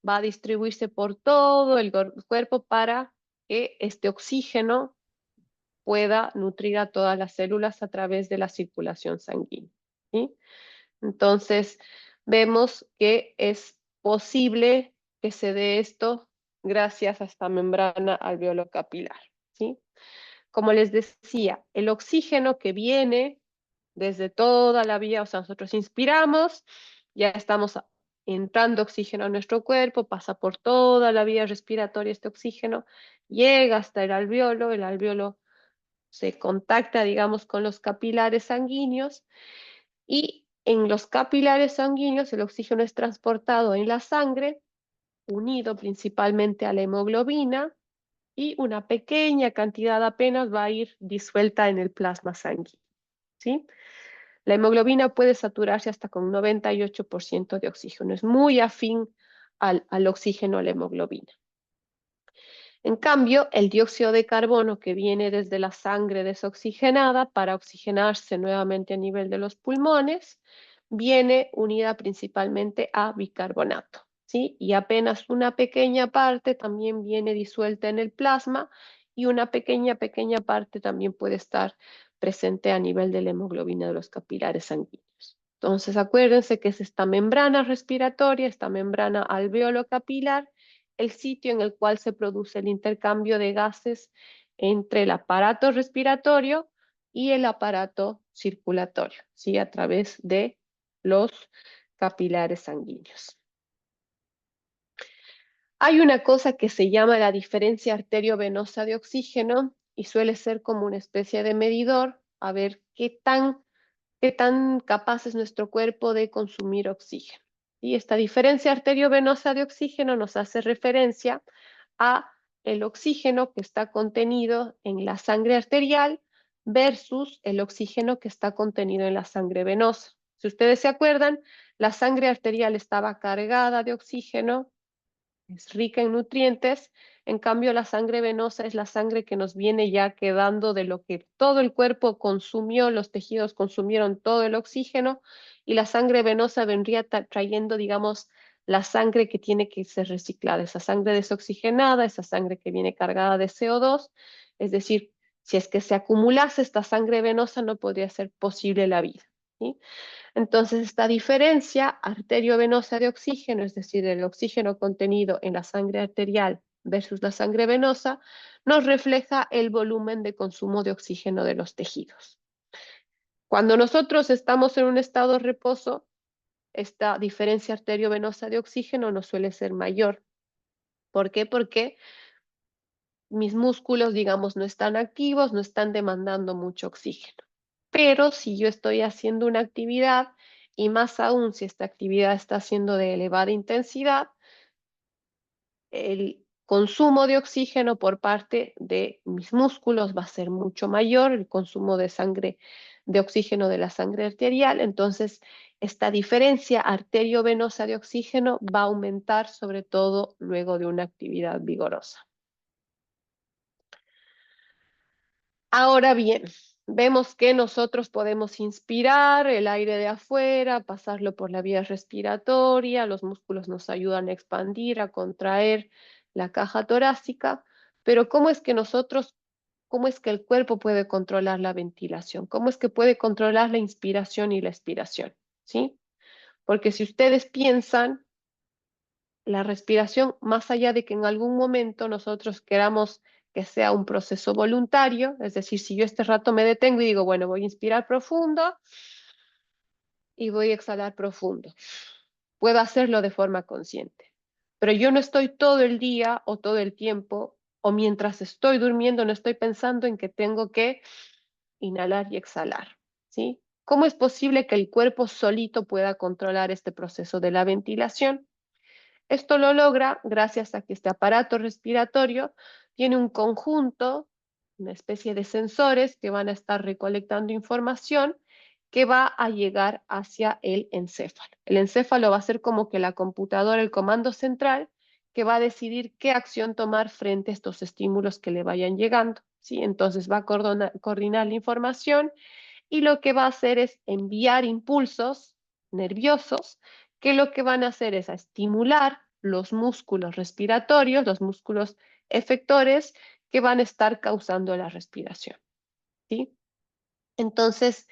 va a distribuirse por todo el cuerpo para que este oxígeno pueda nutrir a todas las células a través de la circulación sanguínea, ¿sí? Entonces, vemos que es posible que se dé esto gracias a esta membrana alveolo-capilar, ¿sí? Como les decía, el oxígeno que viene desde toda la vía, o sea, nosotros inspiramos, ya estamos entrando oxígeno a nuestro cuerpo, pasa por toda la vía respiratoria este oxígeno, llega hasta el alveolo se contacta, digamos, con los capilares sanguíneos y en los capilares sanguíneos el oxígeno es transportado en la sangre, unido principalmente a la hemoglobina, y una pequeña cantidad apenas va a ir disuelta en el plasma sanguíneo, ¿sí? La hemoglobina puede saturarse hasta con 98% de oxígeno, es muy afín al oxígeno, a la hemoglobina. En cambio, el dióxido de carbono que viene desde la sangre desoxigenada para oxigenarse nuevamente a nivel de los pulmones, viene unida principalmente a bicarbonato, ¿sí? Y apenas una pequeña parte también viene disuelta en el plasma y una pequeña parte también puede estar presente a nivel de la hemoglobina de los capilares sanguíneos. Entonces, acuérdense que es esta membrana respiratoria, esta membrana alveolo capilar, el sitio en el cual se produce el intercambio de gases entre el aparato respiratorio y el aparato circulatorio, ¿sí? A través de los capilares sanguíneos. Hay una cosa que se llama la diferencia arteriovenosa de oxígeno y suele ser como una especie de medidor a ver qué tan capaz es nuestro cuerpo de consumir oxígeno. Y esta diferencia arteriovenosa de oxígeno nos hace referencia a el oxígeno que está contenido en la sangre arterial versus el oxígeno que está contenido en la sangre venosa. Si ustedes se acuerdan, la sangre arterial estaba cargada de oxígeno, es rica en nutrientes, en cambio la sangre venosa es la sangre que nos viene ya quedando de lo que todo el cuerpo consumió, los tejidos consumieron todo el oxígeno y la sangre venosa vendría trayendo, digamos, la sangre que tiene que ser reciclada, esa sangre desoxigenada, esa sangre que viene cargada de CO2, es decir, si es que se acumulase esta sangre venosa no podría ser posible la vida, ¿sí? Entonces, esta diferencia arteriovenosa de oxígeno, es decir, el oxígeno contenido en la sangre arterial versus la sangre venosa, nos refleja el volumen de consumo de oxígeno de los tejidos. Cuando nosotros estamos en un estado de reposo, esta diferencia arteriovenosa de oxígeno no suele ser mayor. ¿Por qué? Porque mis músculos, digamos, no están activos, no están demandando mucho oxígeno. Pero si yo estoy haciendo una actividad, y más aún si esta actividad está siendo de elevada intensidad, consumo de oxígeno por parte de mis músculos va a ser mucho mayor, el consumo de sangre, de oxígeno de la sangre arterial. Entonces, esta diferencia arteriovenosa de oxígeno va a aumentar, sobre todo luego de una actividad vigorosa. Ahora bien, vemos que nosotros podemos inspirar el aire de afuera, pasarlo por la vía respiratoria, los músculos nos ayudan a expandir, a contraer la caja torácica, pero ¿cómo es que cómo es que el cuerpo puede controlar la ventilación? ¿Cómo es que puede controlar la inspiración y la expiración? ¿Sí? Porque si ustedes piensan, la respiración, más allá de que en algún momento nosotros queramos que sea un proceso voluntario, es decir, si yo este rato me detengo y digo, bueno, voy a inspirar profundo y voy a exhalar profundo, puedo hacerlo de forma consciente, pero yo no estoy todo el día o todo el tiempo o mientras estoy durmiendo no estoy pensando en que tengo que inhalar y exhalar, ¿sí? ¿Cómo es posible que el cuerpo solito pueda controlar este proceso de la ventilación? Esto lo logra gracias a que este aparato respiratorio tiene un conjunto, una especie de sensores que van a estar recolectando información que va a llegar hacia el encéfalo. El encéfalo va a ser como que la computadora, el comando central, que va a decidir qué acción tomar frente a estos estímulos que le vayan llegando, ¿sí? Entonces va a coordinar la información y lo que va a hacer es enviar impulsos nerviosos que lo que van a hacer es a estimular los músculos respiratorios, los músculos efectores que van a estar causando la respiración, ¿sí? Entonces,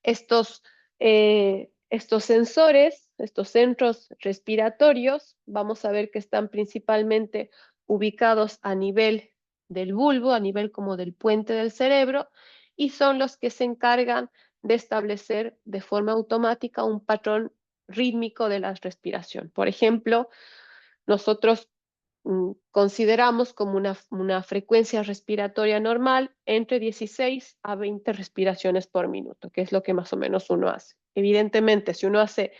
estos, estos sensores, estos centros respiratorios, vamos a ver que están principalmente ubicados a nivel del bulbo, a nivel como del puente del cerebro, y son los que se encargan de establecer de forma automática un patrón rítmico de la respiración. Por ejemplo, nosotros consideramos como una frecuencia respiratoria normal entre 16 a 20 respiraciones por minuto, que es lo que más o menos uno hace. Evidentemente, si uno hace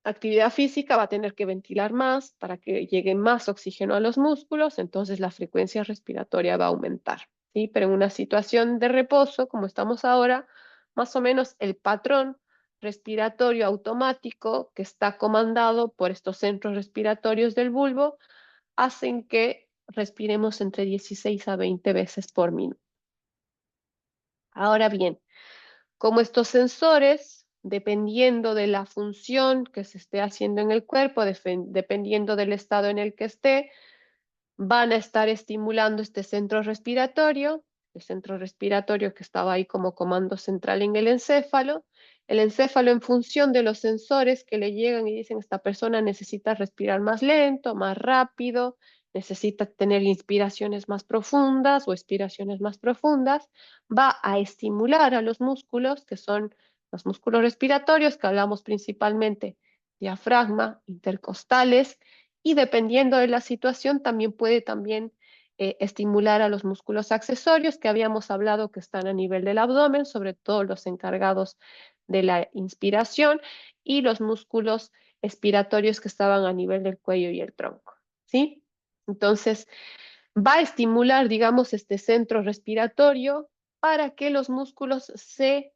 actividad física, va a tener que ventilar más para que llegue más oxígeno a los músculos, entonces la frecuencia respiratoria va a aumentar, ¿sí? Pero en una situación de reposo, como estamos ahora, más o menos el patrón respiratorio automático que está comandado por estos centros respiratorios del bulbo hacen que respiremos entre 16 a 20 veces por minuto. Ahora bien, como estos sensores, dependiendo de la función que se esté haciendo en el cuerpo, dependiendo del estado en el que esté, van a estar estimulando este centro respiratorio, el centro respiratorio que estaba ahí como comando central en el encéfalo en función de los sensores que le llegan y dicen esta persona necesita respirar más lento, más rápido, necesita tener inspiraciones más profundas o expiraciones más profundas, va a estimular a los músculos que son los músculos respiratorios que hablamos principalmente diafragma, intercostales, y dependiendo de la situación también puede estimular a los músculos accesorios que habíamos hablado que están a nivel del abdomen, sobre todo los encargados de la inspiración y los músculos expiratorios que estaban a nivel del cuello y el tronco, ¿sí? Entonces, va a estimular, digamos, este centro respiratorio para que los músculos se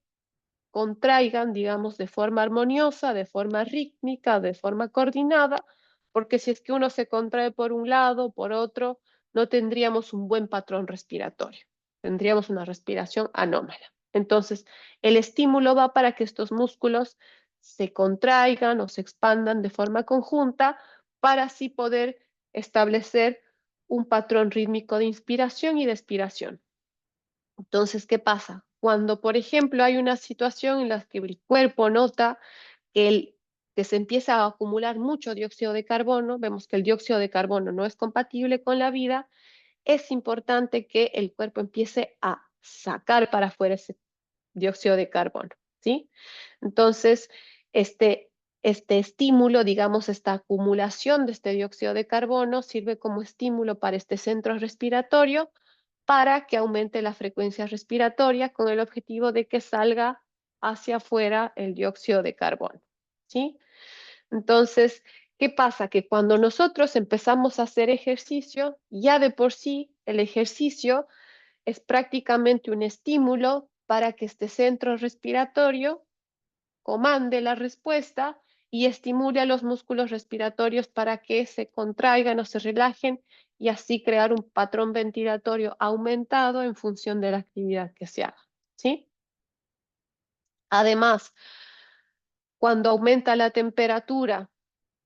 contraigan, digamos, de forma armoniosa, de forma rítmica, de forma coordinada, porque si es que uno se contrae por un lado, por otro, no tendríamos un buen patrón respiratorio, tendríamos una respiración anómala. Entonces, el estímulo va para que estos músculos se contraigan o se expandan de forma conjunta para así poder establecer un patrón rítmico de inspiración y de expiración. Entonces, ¿qué pasa? Cuando, por ejemplo, hay una situación en la que el cuerpo nota que se empieza a acumular mucho dióxido de carbono, vemos que el dióxido de carbono no es compatible con la vida, es importante que el cuerpo empiece a sacar para afuera ese dióxido de carbono, ¿sí? Entonces, este, este estímulo, digamos, esta acumulación de este dióxido de carbono sirve como estímulo para este centro respiratorio para que aumente la frecuencia respiratoria con el objetivo de que salga hacia afuera el dióxido de carbono, ¿sí? Entonces, ¿Qué pasa? Que cuando nosotros empezamos a hacer ejercicio, ya de por sí el ejercicio es prácticamente un estímulo para que este centro respiratorio comande la respuesta y estimule a los músculos respiratorios para que se contraigan o se relajen y así crear un patrón ventilatorio aumentado en función de la actividad que se haga, ¿sí? Además, cuando aumenta la temperatura,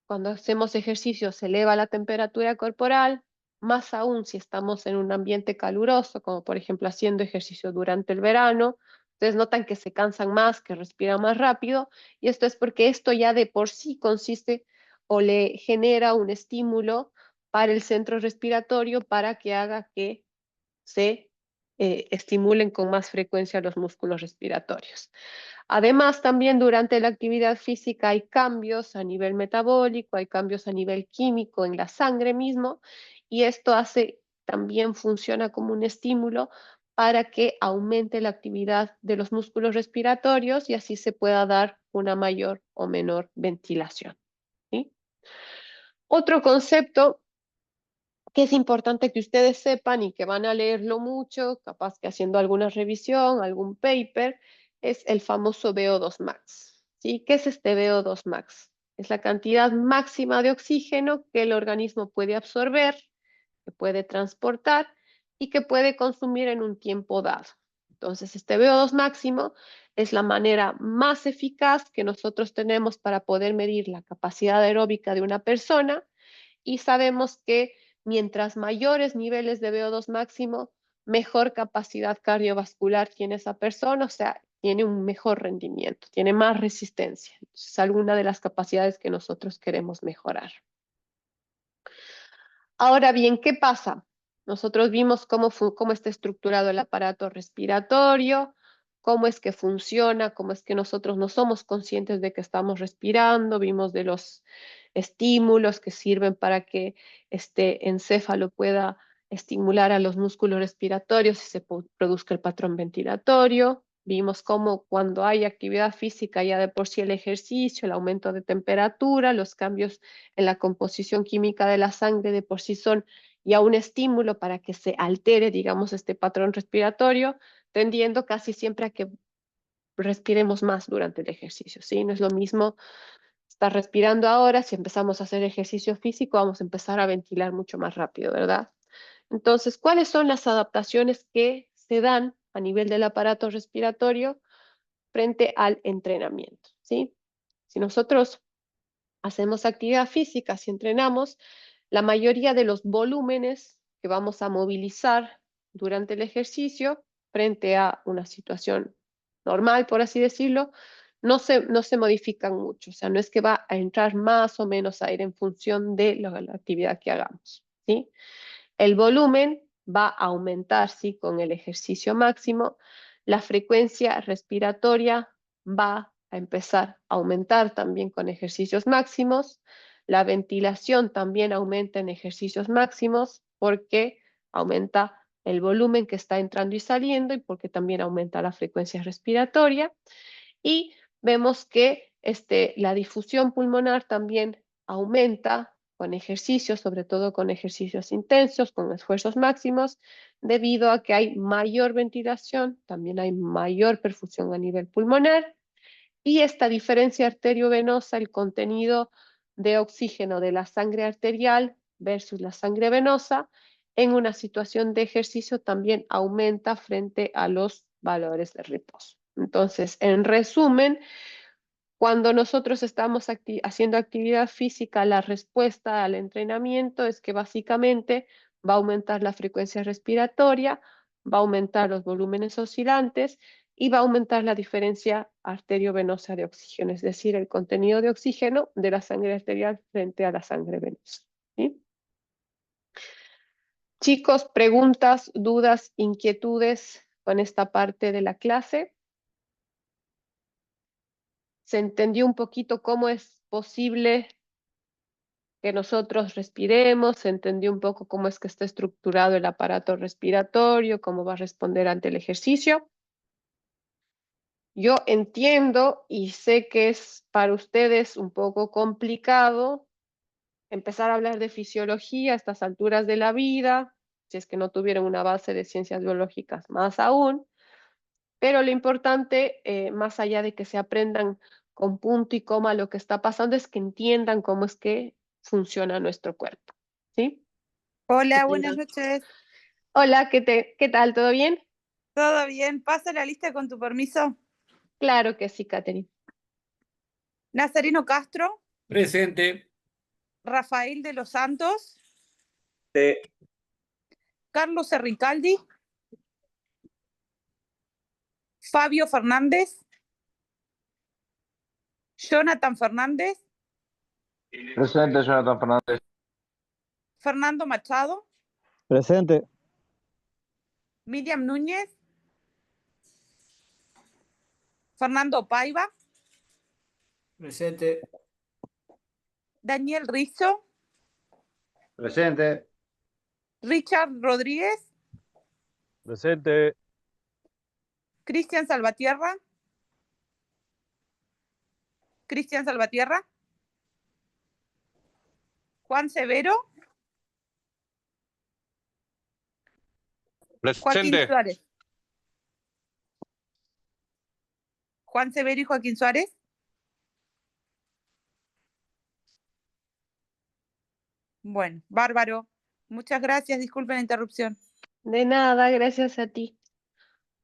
cuando hacemos ejercicio se eleva la temperatura corporal, más aún si estamos en un ambiente caluroso, como por ejemplo haciendo ejercicio durante el verano, ustedes notan que se cansan más, que respiran más rápido, y esto es porque esto ya de por sí consiste o le genera un estímulo para el centro respiratorio para que haga que se estimulen con más frecuencia los músculos respiratorios. Además, también durante la actividad física hay cambios a nivel metabólico, hay cambios a nivel químico en la sangre mismo, y esto hace, también funciona como un estímulo para que aumente la actividad de los músculos respiratorios y así se pueda dar una mayor o menor ventilación, ¿sí? Otro concepto que es importante que ustedes sepan y que van a leerlo mucho, capaz que haciendo alguna revisión, algún paper, es el famoso VO2 max. ¿Sí? ¿Qué es este VO2 max? Es la cantidad máxima de oxígeno que el organismo puede absorber, que puede transportar y que puede consumir en un tiempo dado. Entonces, este VO2 máximo es la manera más eficaz que nosotros tenemos para poder medir la capacidad aeróbica de una persona y sabemos que mientras mayores niveles de VO2 máximo, mejor capacidad cardiovascular tiene esa persona, o sea, tiene un mejor rendimiento, tiene más resistencia. Es alguna de las capacidades que nosotros queremos mejorar. Ahora bien, ¿qué pasa? Nosotros vimos cómo está estructurado el aparato respiratorio, cómo es que funciona, cómo es que nosotros no somos conscientes de que estamos respirando, vimos de los estímulos que sirven para que este encéfalo pueda estimular a los músculos respiratorios y se produzca el patrón ventilatorio. Vimos cómo cuando hay actividad física, ya de por sí el ejercicio, el aumento de temperatura, los cambios en la composición química de la sangre de por sí son ya un estímulo para que se altere, digamos, este patrón respiratorio, tendiendo casi siempre a que respiremos más durante el ejercicio, ¿sí? No es lo mismo estar respirando ahora, si empezamos a hacer ejercicio físico, vamos a empezar a ventilar mucho más rápido, ¿verdad? Entonces, ¿cuáles son las adaptaciones que se dan a nivel del aparato respiratorio frente al entrenamiento, ¿sí? Si nosotros hacemos actividad física, si entrenamos, la mayoría de los volúmenes que vamos a movilizar durante el ejercicio frente a una situación normal, por así decirlo, no se modifican mucho. O sea, no es que va a entrar más o menos aire en función de la actividad que hagamos, ¿sí? El volumen va a aumentar, sí, con el ejercicio máximo. La frecuencia respiratoria va a empezar a aumentar también con ejercicios máximos. La ventilación también aumenta en ejercicios máximos porque aumenta el volumen que está entrando y saliendo y porque también aumenta la frecuencia respiratoria. Y vemos que la difusión pulmonar también aumenta con ejercicios, sobre todo con ejercicios intensos, con esfuerzos máximos, debido a que hay mayor ventilación, también hay mayor perfusión a nivel pulmonar, y esta diferencia arteriovenosa, el contenido de oxígeno de la sangre arterial versus la sangre venosa, en una situación de ejercicio también aumenta frente a los valores de reposo. Entonces, en resumen, cuando nosotros estamos haciendo actividad física, la respuesta al entrenamiento es que básicamente va a aumentar la frecuencia respiratoria, va a aumentar los volúmenes oscilantes y va a aumentar la diferencia arteriovenosa de oxígeno, es decir, el contenido de oxígeno de la sangre arterial frente a la sangre venosa, ¿sí? Chicos, preguntas, dudas, inquietudes con esta parte de la clase. ¿Se entendió un poquito cómo es posible que nosotros respiremos? ¿Se entendió un poco cómo es que está estructurado el aparato respiratorio, cómo va a responder ante el ejercicio? Yo entiendo y sé que es para ustedes un poco complicado empezar a hablar de fisiología a estas alturas de la vida, si es que no tuvieron una base de ciencias biológicas, más aún. Pero lo importante, más allá de que se aprendan con punto y coma lo que está pasando, es que entiendan cómo es que funciona nuestro cuerpo, ¿sí? Hola, buenas noches. Hola, ¿qué tal? ¿Todo bien? ¿Todo bien? ¿Pasa la lista con tu permiso? Claro que sí, Catherine. Nazareno Castro, Presente. Rafael de los Santos, Sí. Carlos Serricaldi, Fabio Fernández, Jonathan Fernández, Presente, Jonathan Fernández. Fernando Machado, Presente. Miriam Núñez, Fernando Paiva, Presente. Daniel Rizzo, Presente. Richard Rodríguez, Presente. Cristian Salvatierra, Juan Severo, Joaquín Presente. Suárez. Juan Severo y Joaquín Suárez. Bueno, bárbaro. Muchas gracias, disculpen la interrupción. De nada, gracias a ti.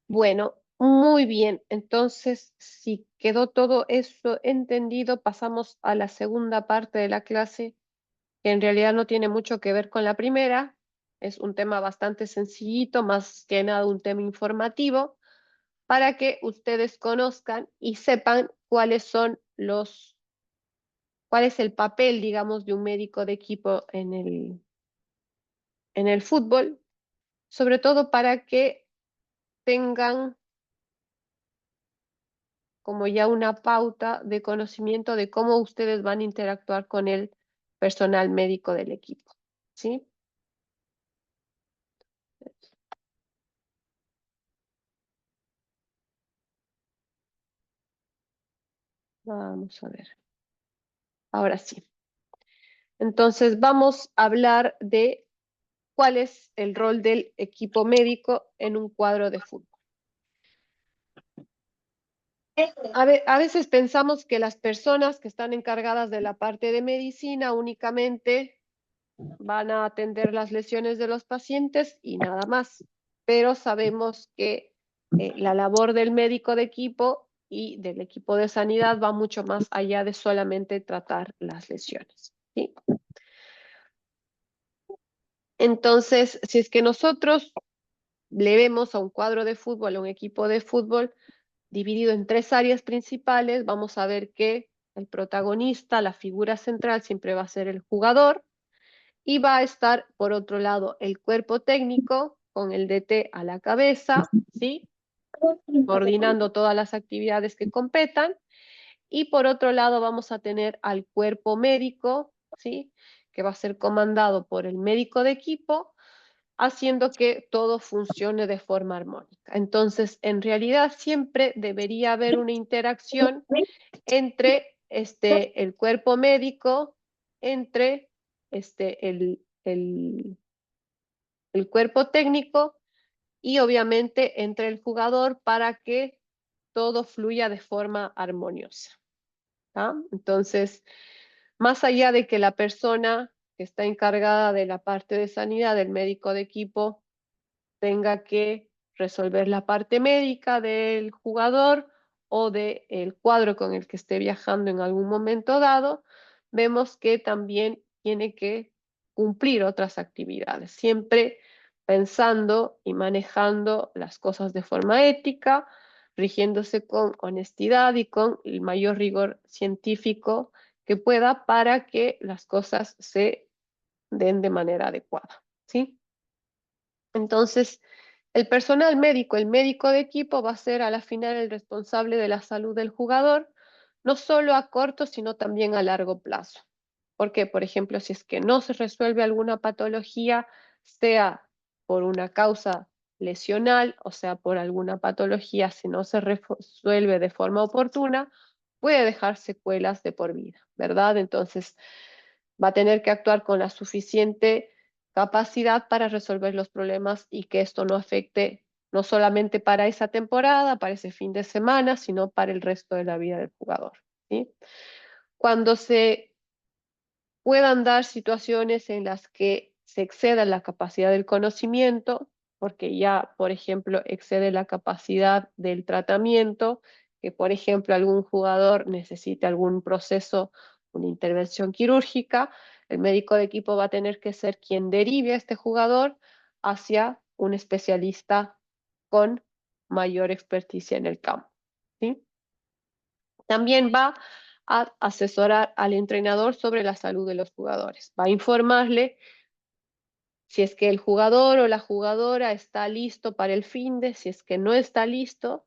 Bueno, muy bien. Entonces, si quedó todo eso entendido, pasamos a la segunda parte de la clase, que en realidad no tiene mucho que ver con la primera. Es un tema bastante sencillito, más que nada un tema informativo, para que ustedes conozcan y sepan cuál es el papel, digamos, de un médico de equipo en el fútbol, sobre todo para que tengan como ya una pauta de conocimiento de cómo ustedes van a interactuar con el personal médico del equipo, ¿sí? Vamos a ver. Ahora sí. Entonces vamos a hablar de cuál es el rol del equipo médico en un cuadro de fútbol. A veces pensamos que las personas que están encargadas de la parte de medicina únicamente van a atender las lesiones de los pacientes y nada más, pero sabemos que la labor del médico de equipo y del equipo de sanidad va mucho más allá de solamente tratar las lesiones, ¿sí? Entonces, si es que nosotros le vemos a un cuadro de fútbol, a un equipo de fútbol, dividido en tres áreas principales, vamos a ver que el protagonista, la figura central, siempre va a ser el jugador, y va a estar, por otro lado, el cuerpo técnico, con el DT a la cabeza, ¿sí? Coordinando todas las actividades que competan, y por otro lado vamos a tener al cuerpo médico, ¿sí? Que va a ser comandado por el médico de equipo, haciendo que todo funcione de forma armónica. Entonces, en realidad siempre debería haber una interacción entre el cuerpo médico, entre el cuerpo técnico y obviamente entre el jugador para que todo fluya de forma armoniosa, ¿tá? Entonces, más allá de que la persona que está encargada de la parte de sanidad, del médico de equipo, tenga que resolver la parte médica del jugador o del cuadro con el que esté viajando en algún momento dado, vemos que también tiene que cumplir otras actividades, siempre pensando y manejando las cosas de forma ética, rigiéndose con honestidad y con el mayor rigor científico que pueda para que las cosas se den de manera adecuada, ¿sí? Entonces, el personal médico, el médico de equipo, va a ser a la final el responsable de la salud del jugador, no solo a corto, sino también a largo plazo. Porque, por ejemplo, si es que no se resuelve alguna patología, sea por una causa lesional, o sea, por alguna patología, si no se resuelve de forma oportuna, puede dejar secuelas de por vida, ¿verdad? Entonces, va a tener que actuar con la suficiente capacidad para resolver los problemas y que esto no afecte no solamente para esa temporada, para ese fin de semana, sino para el resto de la vida del jugador, ¿sí? Cuando se puedan dar situaciones en las que se exceda la capacidad del conocimiento, porque ya, por ejemplo, excede la capacidad del tratamiento, que por ejemplo algún jugador necesite algún proceso, una intervención quirúrgica, el médico de equipo va a tener que ser quien derive a este jugador hacia un especialista con mayor experticia en el campo, ¿sí? También va a asesorar al entrenador sobre la salud de los jugadores. Va a informarle si es que el jugador o la jugadora está listo para el finde, si es que no está listo,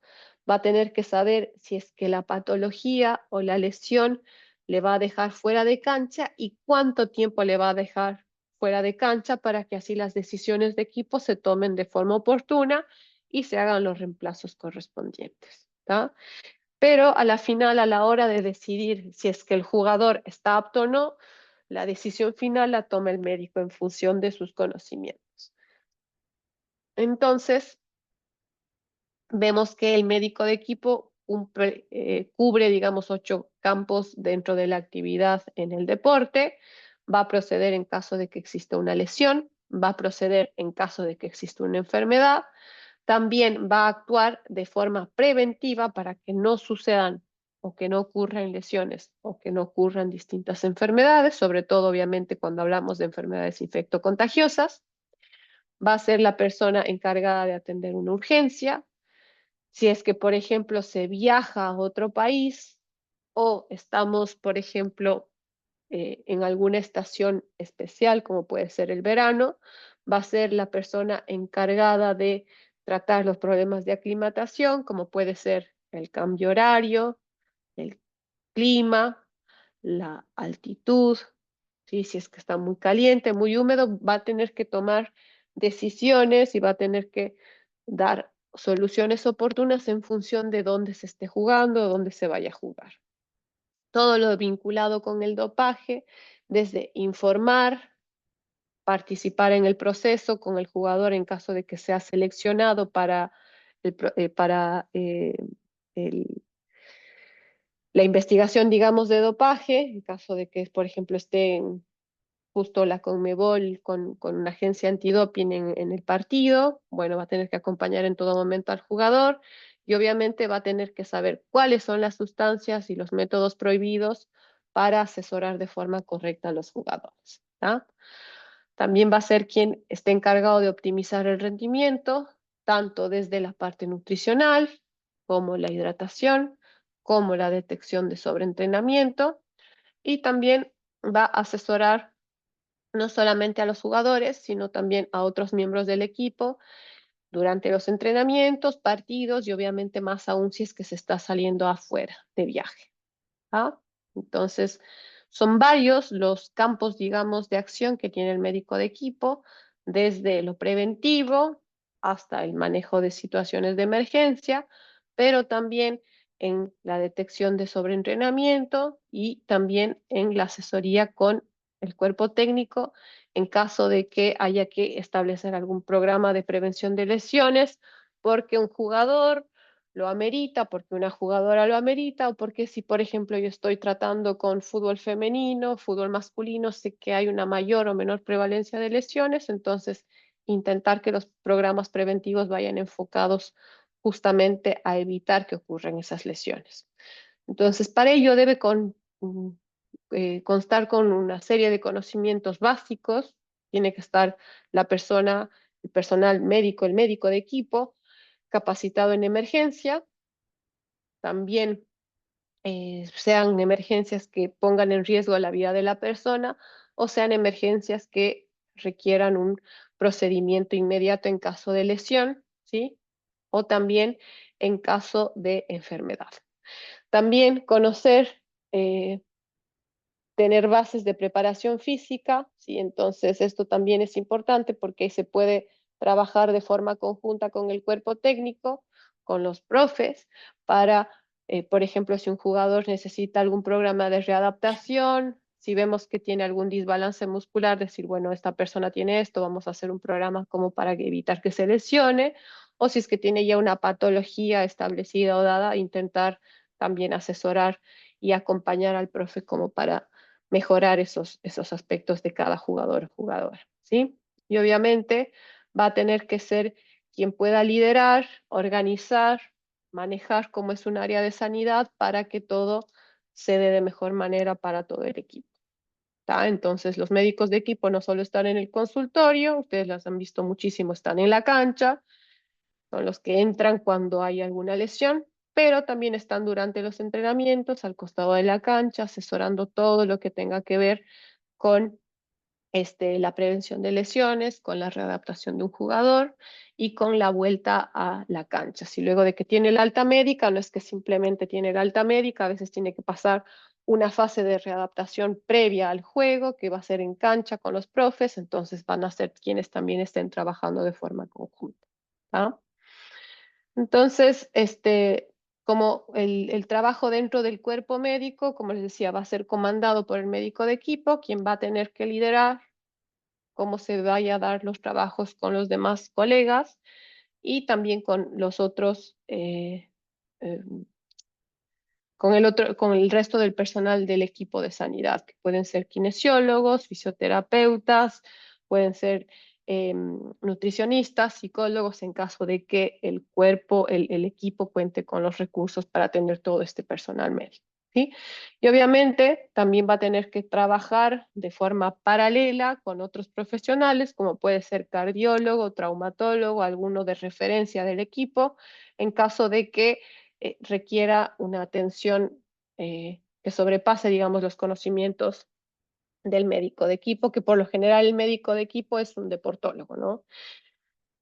va a tener que saber si es que la patología o la lesión le va a dejar fuera de cancha y cuánto tiempo le va a dejar fuera de cancha para que así las decisiones de equipo se tomen de forma oportuna y se hagan los reemplazos correspondientes, ¿tá? Pero a la final, a la hora de decidir si es que el jugador está apto o no, la decisión final la toma el médico en función de sus conocimientos. Entonces, vemos que el médico de equipo cubre, digamos, 8 campos dentro de la actividad en el deporte, va a proceder en caso de que exista una lesión, va a proceder en caso de que exista una enfermedad, también va a actuar de forma preventiva para que no sucedan o que no ocurran lesiones o que no ocurran distintas enfermedades, sobre todo obviamente cuando hablamos de enfermedades infectocontagiosas. Va a ser la persona encargada de atender una urgencia. Si es que, por ejemplo, se viaja a otro país o estamos, por ejemplo, en alguna estación especial, como puede ser el verano, va a ser la persona encargada de tratar los problemas de aclimatación, como puede ser el cambio horario, el clima, la altitud, ¿sí? Si es que está muy caliente, muy húmedo, va a tener que tomar decisiones y va a tener que dar soluciones oportunas en función de dónde se esté jugando o dónde se vaya a jugar. Todo lo vinculado con el dopaje, desde informar, participar en el proceso con el jugador en caso de que sea seleccionado para, la investigación, digamos, de dopaje, en caso de que, por ejemplo, esté justo la Conmebol con una agencia antidoping en el partido, bueno, va a tener que acompañar en todo momento al jugador y obviamente va a tener que saber cuáles son las sustancias y los métodos prohibidos para asesorar de forma correcta a los jugadores, ¿tá? También va a ser quien esté encargado de optimizar el rendimiento, tanto desde la parte nutricional, como la hidratación, como la detección de sobreentrenamiento, y también va a asesorar no solamente a los jugadores, sino también a otros miembros del equipo durante los entrenamientos, partidos y obviamente más aún si es que se está saliendo afuera de viaje, ¿ah? Entonces, son varios los campos, digamos, de acción que tiene el médico de equipo, desde lo preventivo hasta el manejo de situaciones de emergencia, pero también en la detección de sobreentrenamiento y también en la asesoría con el cuerpo técnico en caso de que haya que establecer algún programa de prevención de lesiones, porque un jugador lo amerita, porque una jugadora lo amerita, o porque si, por ejemplo, yo estoy tratando con fútbol femenino, fútbol masculino, sé que hay una mayor o menor prevalencia de lesiones, entonces intentar que los programas preventivos vayan enfocados justamente a evitar que ocurran esas lesiones. Entonces, para ello debe constar con una serie de conocimientos básicos, tiene que estar la persona, el personal médico, el médico de equipo, capacitado en emergencia, también sean emergencias que pongan en riesgo la vida de la persona o sean emergencias que requieran un procedimiento inmediato en caso de lesión, ¿sí? O también en caso de enfermedad. También conocer, tener bases de preparación física, ¿sí? Entonces esto también es importante porque se puede trabajar de forma conjunta con el cuerpo técnico, con los profes, para, por ejemplo, si un jugador necesita algún programa de readaptación, Si vemos que tiene algún desbalance muscular, decir, bueno, esta persona tiene esto, vamos a hacer un programa como para evitar que se lesione, o si es que tiene ya una patología establecida o dada, intentar también asesorar y acompañar al profe como para mejorar esos aspectos de cada jugador o jugadora, ¿sí? Y obviamente va a tener que ser quien pueda liderar, organizar, manejar como es un área de sanidad para que todo se dé de mejor manera para todo el equipo. ¿Tá? Entonces los médicos de equipo no solo están en el consultorio, ustedes las han visto muchísimo, están en la cancha, son los que entran cuando hay alguna lesión, pero también están durante los entrenamientos al costado de la cancha, asesorando todo lo que tenga que ver con la prevención de lesiones, con la readaptación de un jugador y con la vuelta a la cancha. Si luego de que tiene el alta médica, no es que simplemente tiene el alta médica, a veces tiene que pasar una fase de readaptación previa al juego, que va a ser en cancha con los profes, entonces van a ser quienes también estén trabajando de forma conjunta. ¿Ah? Entonces, como el trabajo dentro del cuerpo médico, como les decía, va a ser comandado por el médico de equipo, quien va a tener que liderar cómo se vaya a dar los trabajos con los demás colegas y también con los otros, con el resto del personal del equipo de sanidad, que pueden ser kinesiólogos, fisioterapeutas, pueden ser nutricionistas, psicólogos, en caso de que el cuerpo, el equipo cuente con los recursos para tener todo este personal médico. ¿Sí? Y obviamente también va a tener que trabajar de forma paralela con otros profesionales, como puede ser cardiólogo, traumatólogo, alguno de referencia del equipo, en caso de que requiera una atención que sobrepase, digamos, los conocimientos del médico de equipo, que por lo general el médico de equipo es un deportólogo, ¿no?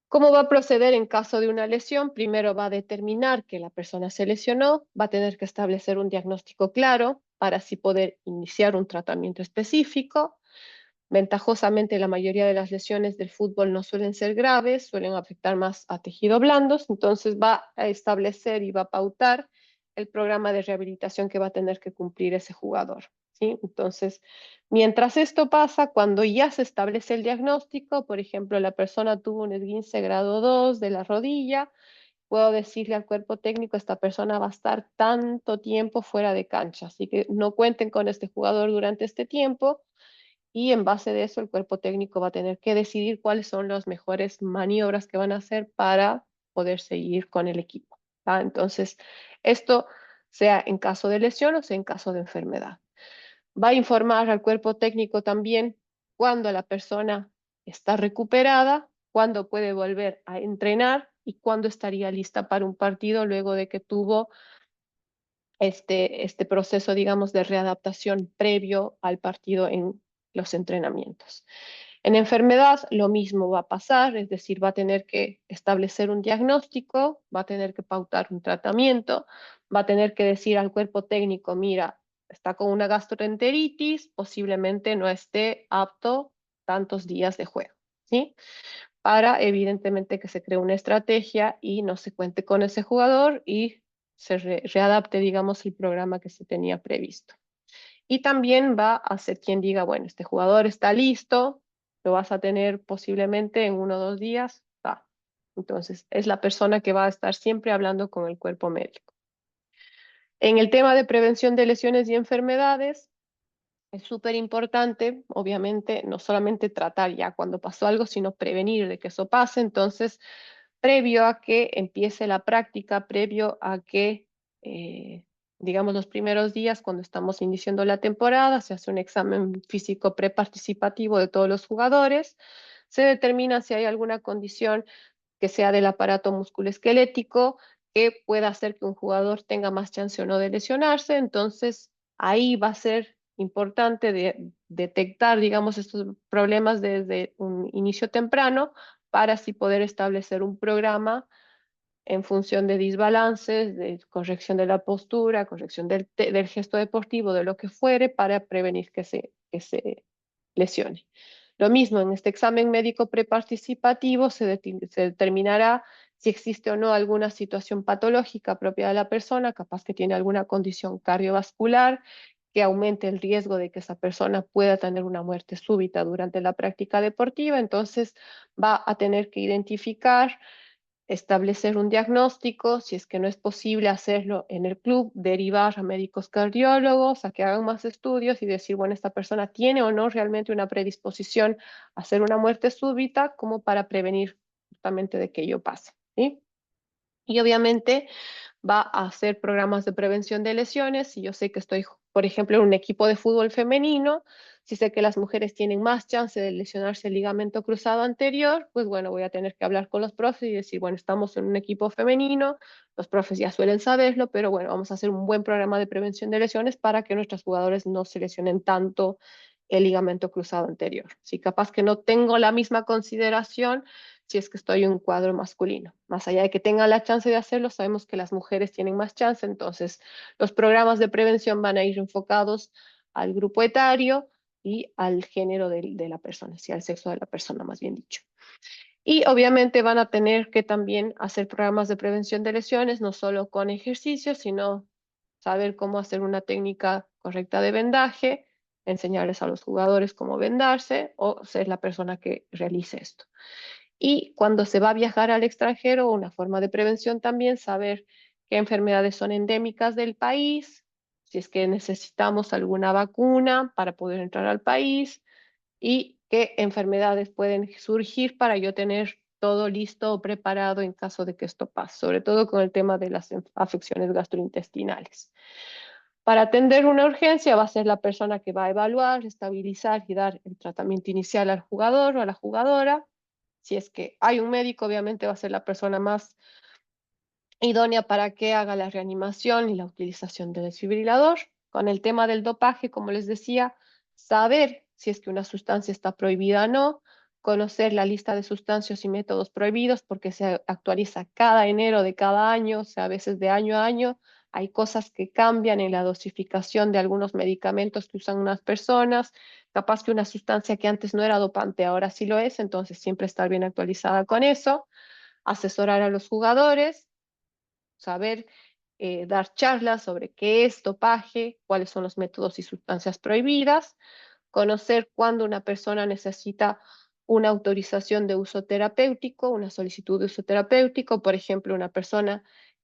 ¿Cómo va a proceder en caso de una lesión? Primero va a determinar que la persona se lesionó, va a tener que establecer un diagnóstico claro para así poder iniciar un tratamiento específico. Ventajosamente, la mayoría de las lesiones del fútbol no suelen ser graves, suelen afectar más a tejidos blandos, entonces va a establecer y va a pautar el programa de rehabilitación que va a tener que cumplir ese jugador. ¿Sí? Entonces, mientras esto pasa, cuando ya se establece el diagnóstico, por ejemplo, la persona tuvo un esguince grado 2 de la rodilla, puedo decirle al cuerpo técnico, esta persona va a estar tanto tiempo fuera de cancha, así que no cuenten con este jugador durante este tiempo, y en base de eso el cuerpo técnico va a tener que decidir cuáles son las mejores maniobras que van a hacer para poder seguir con el equipo. ¿Va? Entonces, esto sea en caso de lesión o sea en caso de enfermedad. Va a informar al cuerpo técnico también cuándo la persona está recuperada, cuándo puede volver a entrenar y cuándo estaría lista para un partido luego de que tuvo este proceso, digamos, de readaptación previo al partido en los entrenamientos. En enfermedad lo mismo va a pasar, es decir, va a tener que establecer un diagnóstico, va a tener que pautar un tratamiento, va a tener que decir al cuerpo técnico, mira, está con una gastroenteritis, posiblemente no esté apto tantos días de juego, ¿sí? Para evidentemente que se cree una estrategia y no se cuente con ese jugador y se readapte, digamos, el programa que se tenía previsto. Y también va a ser quien diga, bueno, este jugador está listo, lo vas a tener posiblemente en 1 o 2 días, va. Entonces, es la persona que va a estar siempre hablando con el cuerpo médico. En el tema de prevención de lesiones y enfermedades, es súper importante, obviamente, no solamente tratar ya cuando pasó algo, sino prevenir de que eso pase. Entonces, previo a que empiece la práctica, previo a que, digamos, los primeros días, cuando estamos iniciando la temporada, se hace un examen físico preparticipativo de todos los jugadores, se determina si hay alguna condición que sea del aparato musculoesquelético que pueda hacer que un jugador tenga más chance o no de lesionarse. Entonces, ahí va a ser importante detectar, digamos, estos problemas desde un inicio temprano para así poder establecer un programa en función de desbalances, de corrección de la postura, corrección del gesto deportivo, de lo que fuere, para prevenir que se lesione. Lo mismo, en este examen médico preparticipativo se determinará si existe o no alguna situación patológica propia de la persona, capaz que tiene alguna condición cardiovascular que aumente el riesgo de que esa persona pueda tener una muerte súbita durante la práctica deportiva. Entonces va a tener que identificar, establecer un diagnóstico, si es que no es posible hacerlo en el club, derivar a médicos cardiólogos a que hagan más estudios y decir, bueno, esta persona tiene o no realmente una predisposición a hacer una muerte súbita como para prevenir justamente de que ello pase, ¿sí? Y obviamente va a hacer programas de prevención de lesiones. Si yo sé que estoy, por ejemplo, en un equipo de fútbol femenino, si sé que las mujeres tienen más chance de lesionarse el ligamento cruzado anterior, pues bueno, voy a tener que hablar con los profes y decir, bueno, estamos en un equipo femenino, los profes ya suelen saberlo, pero bueno, vamos a hacer un buen programa de prevención de lesiones para que nuestros jugadores no se lesionen tanto el ligamento cruzado anterior. Si capaz que no tengo la misma consideración si es que estoy en un cuadro masculino. Más allá de que tengan la chance de hacerlo, sabemos que las mujeres tienen más chance, entonces los programas de prevención van a ir enfocados al grupo etario y al género de la persona, sí, al sexo de la persona, más bien dicho. Y obviamente van a tener que también hacer programas de prevención de lesiones, no solo con ejercicios, sino saber cómo hacer una técnica correcta de vendaje, enseñarles a los jugadores cómo vendarse o ser la persona que realice esto. Y cuando se va a viajar al extranjero, una forma de prevención también, saber qué enfermedades son endémicas del país, si es que necesitamos alguna vacuna para poder entrar al país y qué enfermedades pueden surgir para yo tener todo listo o preparado en caso de que esto pase, sobre todo con el tema de las afecciones gastrointestinales. Para atender una urgencia va a ser la persona que va a evaluar, estabilizar y dar el tratamiento inicial al jugador o a la jugadora. Si es que hay un médico, obviamente va a ser la persona más idónea para que haga la reanimación y la utilización del desfibrilador. Con el tema del dopaje, como les decía, saber si es que una sustancia está prohibida o no, conocer la lista de sustancias y métodos prohibidos, porque se actualiza cada enero de cada año, o sea, a veces de año a año. Hay cosas que cambian en la dosificación de algunos medicamentos que usan unas personas. Capaz que una sustancia que antes no era dopante ahora sí lo es, entonces siempre estar bien actualizada con eso. Asesorar a los jugadores, saber dar charlas sobre qué es dopaje, cuáles son los métodos y sustancias prohibidas, conocer cuándo una persona necesita una autorización de uso terapéutico, una solicitud de uso terapéutico, por ejemplo, una persona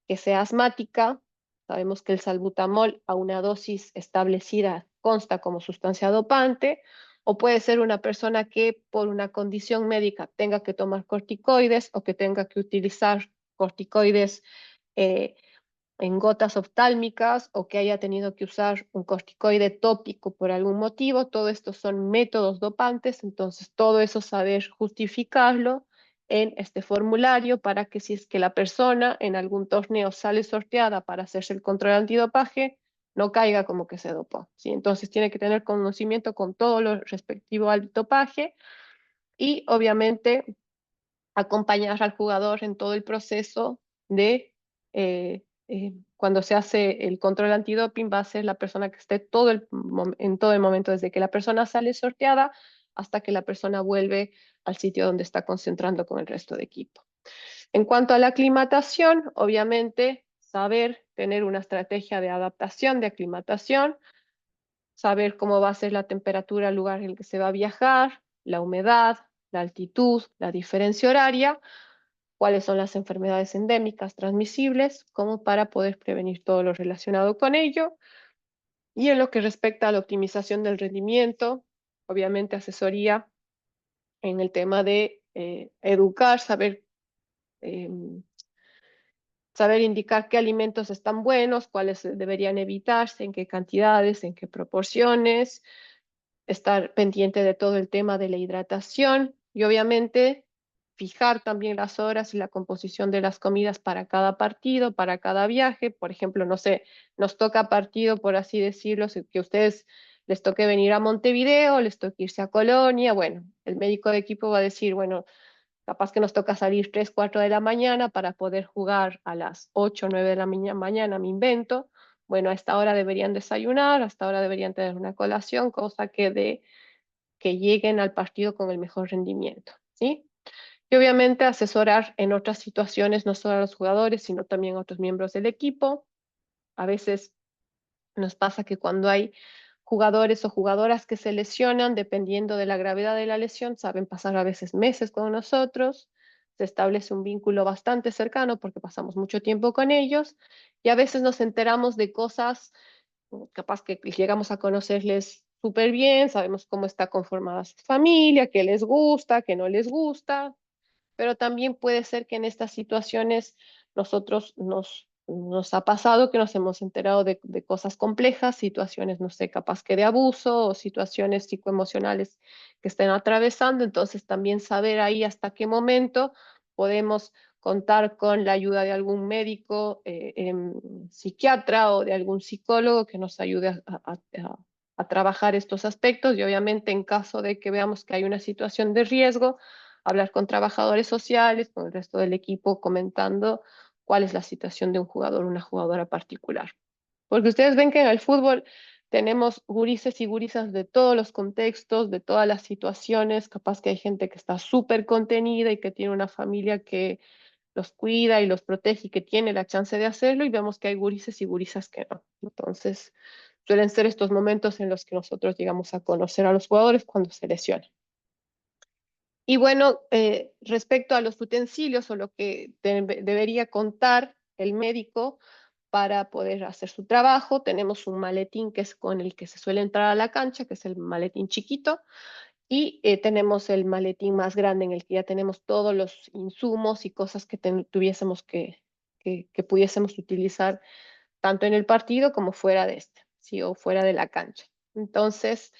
que sea asmática, sabemos que el salbutamol a una dosis establecida consta como sustancia dopante, o puede ser una persona que por una condición médica tenga que tomar corticoides o que tenga que utilizar corticoides eh, en gotas oftálmicas o que haya tenido que usar un corticoide tópico por algún motivo. Todo esto son métodos dopantes, entonces todo eso saber justificarlo en este formulario para que si es que la persona en algún torneo sale sorteada para hacerse el control antidopaje, no caiga como que se dopó, ¿sí? Entonces tiene que tener conocimiento con todo lo respectivo al dopaje y obviamente acompañar al jugador en todo el proceso de cuando se hace el control antidoping, va a ser la persona que esté en todo el momento, desde que la persona sale sorteada hasta que la persona vuelve al sitio donde está concentrando con el resto de equipo. En cuanto a la aclimatación, obviamente saber tener una estrategia de adaptación, de aclimatación, saber cómo va a ser la temperatura al lugar en el que se va a viajar, la humedad, la altitud, la diferencia horaria, cuáles son las enfermedades endémicas transmisibles, como para poder prevenir todo lo relacionado con ello. Y en lo que respecta a la optimización del rendimiento, obviamente asesoría en el tema de educar, eh, saber indicar qué alimentos están buenos, cuáles deberían evitarse, en qué cantidades, en qué proporciones, estar pendiente de todo el tema de la hidratación y obviamente fijar también las horas y la composición de las comidas para cada partido, para cada viaje. Por ejemplo, no sé, nos toca partido, por así decirlo, que a ustedes les toque venir a Montevideo, les toque irse a Colonia. Bueno, el médico de equipo va a decir, bueno, capaz que nos toca salir 3, 4 de la mañana para poder jugar a las 8, 9 de la mañana, me invento. Bueno, a esta hora deberían desayunar, a esta hora deberían tener una colación, cosa que lleguen al partido con el mejor rendimiento, ¿sí? Y obviamente asesorar en otras situaciones, no solo a los jugadores, sino también a otros miembros del equipo. A veces Nos pasa que cuando hay jugadores o jugadoras que se lesionan, dependiendo de la gravedad de la lesión, saben pasar a veces meses con nosotros, se establece un vínculo bastante cercano porque pasamos mucho tiempo con ellos y a veces nos enteramos de cosas, capaz que llegamos a conocerles súper bien, sabemos cómo está conformada su familia, qué les gusta, qué no les gusta, pero también puede ser que en estas situaciones nosotros nos ha pasado que nos hemos enterado de cosas complejas, situaciones, no sé, capaz que de abuso o situaciones psicoemocionales que estén atravesando, entonces también saber ahí hasta qué momento podemos contar con la ayuda de algún médico, psiquiatra o de algún psicólogo que nos ayude a trabajar estos aspectos y obviamente en caso de que veamos que hay una situación de riesgo, hablar con trabajadores sociales, con el resto del equipo comentando cuál es la situación de un jugador o una jugadora particular. Porque ustedes ven que en el fútbol tenemos gurises y gurisas de todos los contextos, de todas las situaciones, capaz que hay gente que está súper contenida y que tiene una familia que los cuida y los protege y que tiene la chance de hacerlo, y vemos que hay gurises y gurisas que no. Entonces, suelen ser estos momentos en los que nosotros llegamos a conocer a los jugadores cuando se lesionan. Y bueno, respecto a los utensilios o lo que debería contar el médico para poder hacer su trabajo, tenemos un maletín que es con el que se suele entrar a la cancha, que es el maletín chiquito, y tenemos el maletín más grande en el que ya tenemos todos los insumos y cosas que tuviésemos que pudiésemos utilizar tanto en el partido como fuera de este, ¿sí? O fuera de la cancha. Entonces,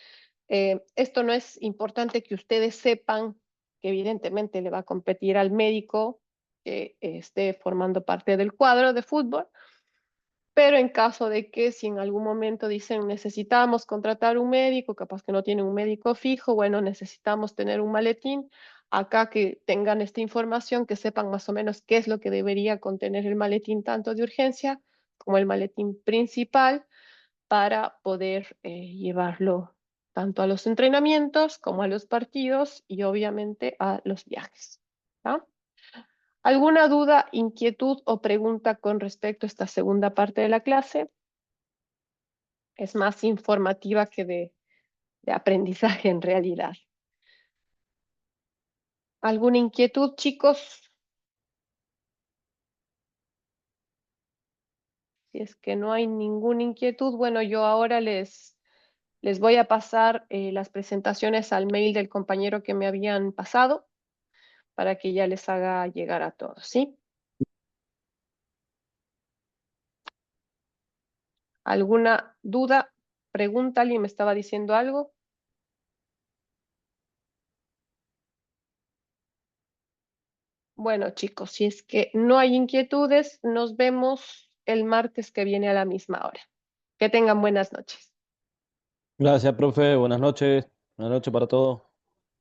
esto no es importante que ustedes sepan que evidentemente le va a competir al médico que esté formando parte del cuadro de fútbol, pero en caso de que si en algún momento dicen necesitamos contratar un médico, capaz que no tienen un médico fijo, bueno, necesitamos tener un maletín, acá que tengan esta información, que sepan más o menos qué es lo que debería contener el maletín tanto de urgencia como el maletín principal para poder llevarlo tanto a los entrenamientos como a los partidos y obviamente a los viajes. ¿Ah? ¿Alguna duda, inquietud o pregunta con respecto a esta segunda parte de la clase? Es más informativa que de aprendizaje en realidad. ¿Alguna inquietud, chicos? Si es que no hay ninguna inquietud, bueno, yo ahora les voy a pasar las presentaciones al mail del compañero que me habían pasado para que ya les haga llegar a todos, ¿sí? ¿Alguna duda, pregunta? ¿Alguien me estaba diciendo algo? Bueno, chicos, si es que no hay inquietudes, nos vemos el martes que viene a la misma hora. Que tengan buenas noches. Gracias, profe. Buenas noches. Buenas noches para todos.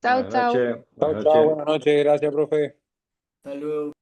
Chao, Buenas chao. noches. Buenas Chao, noches. buenas noches, gracias, profe. Hasta luego.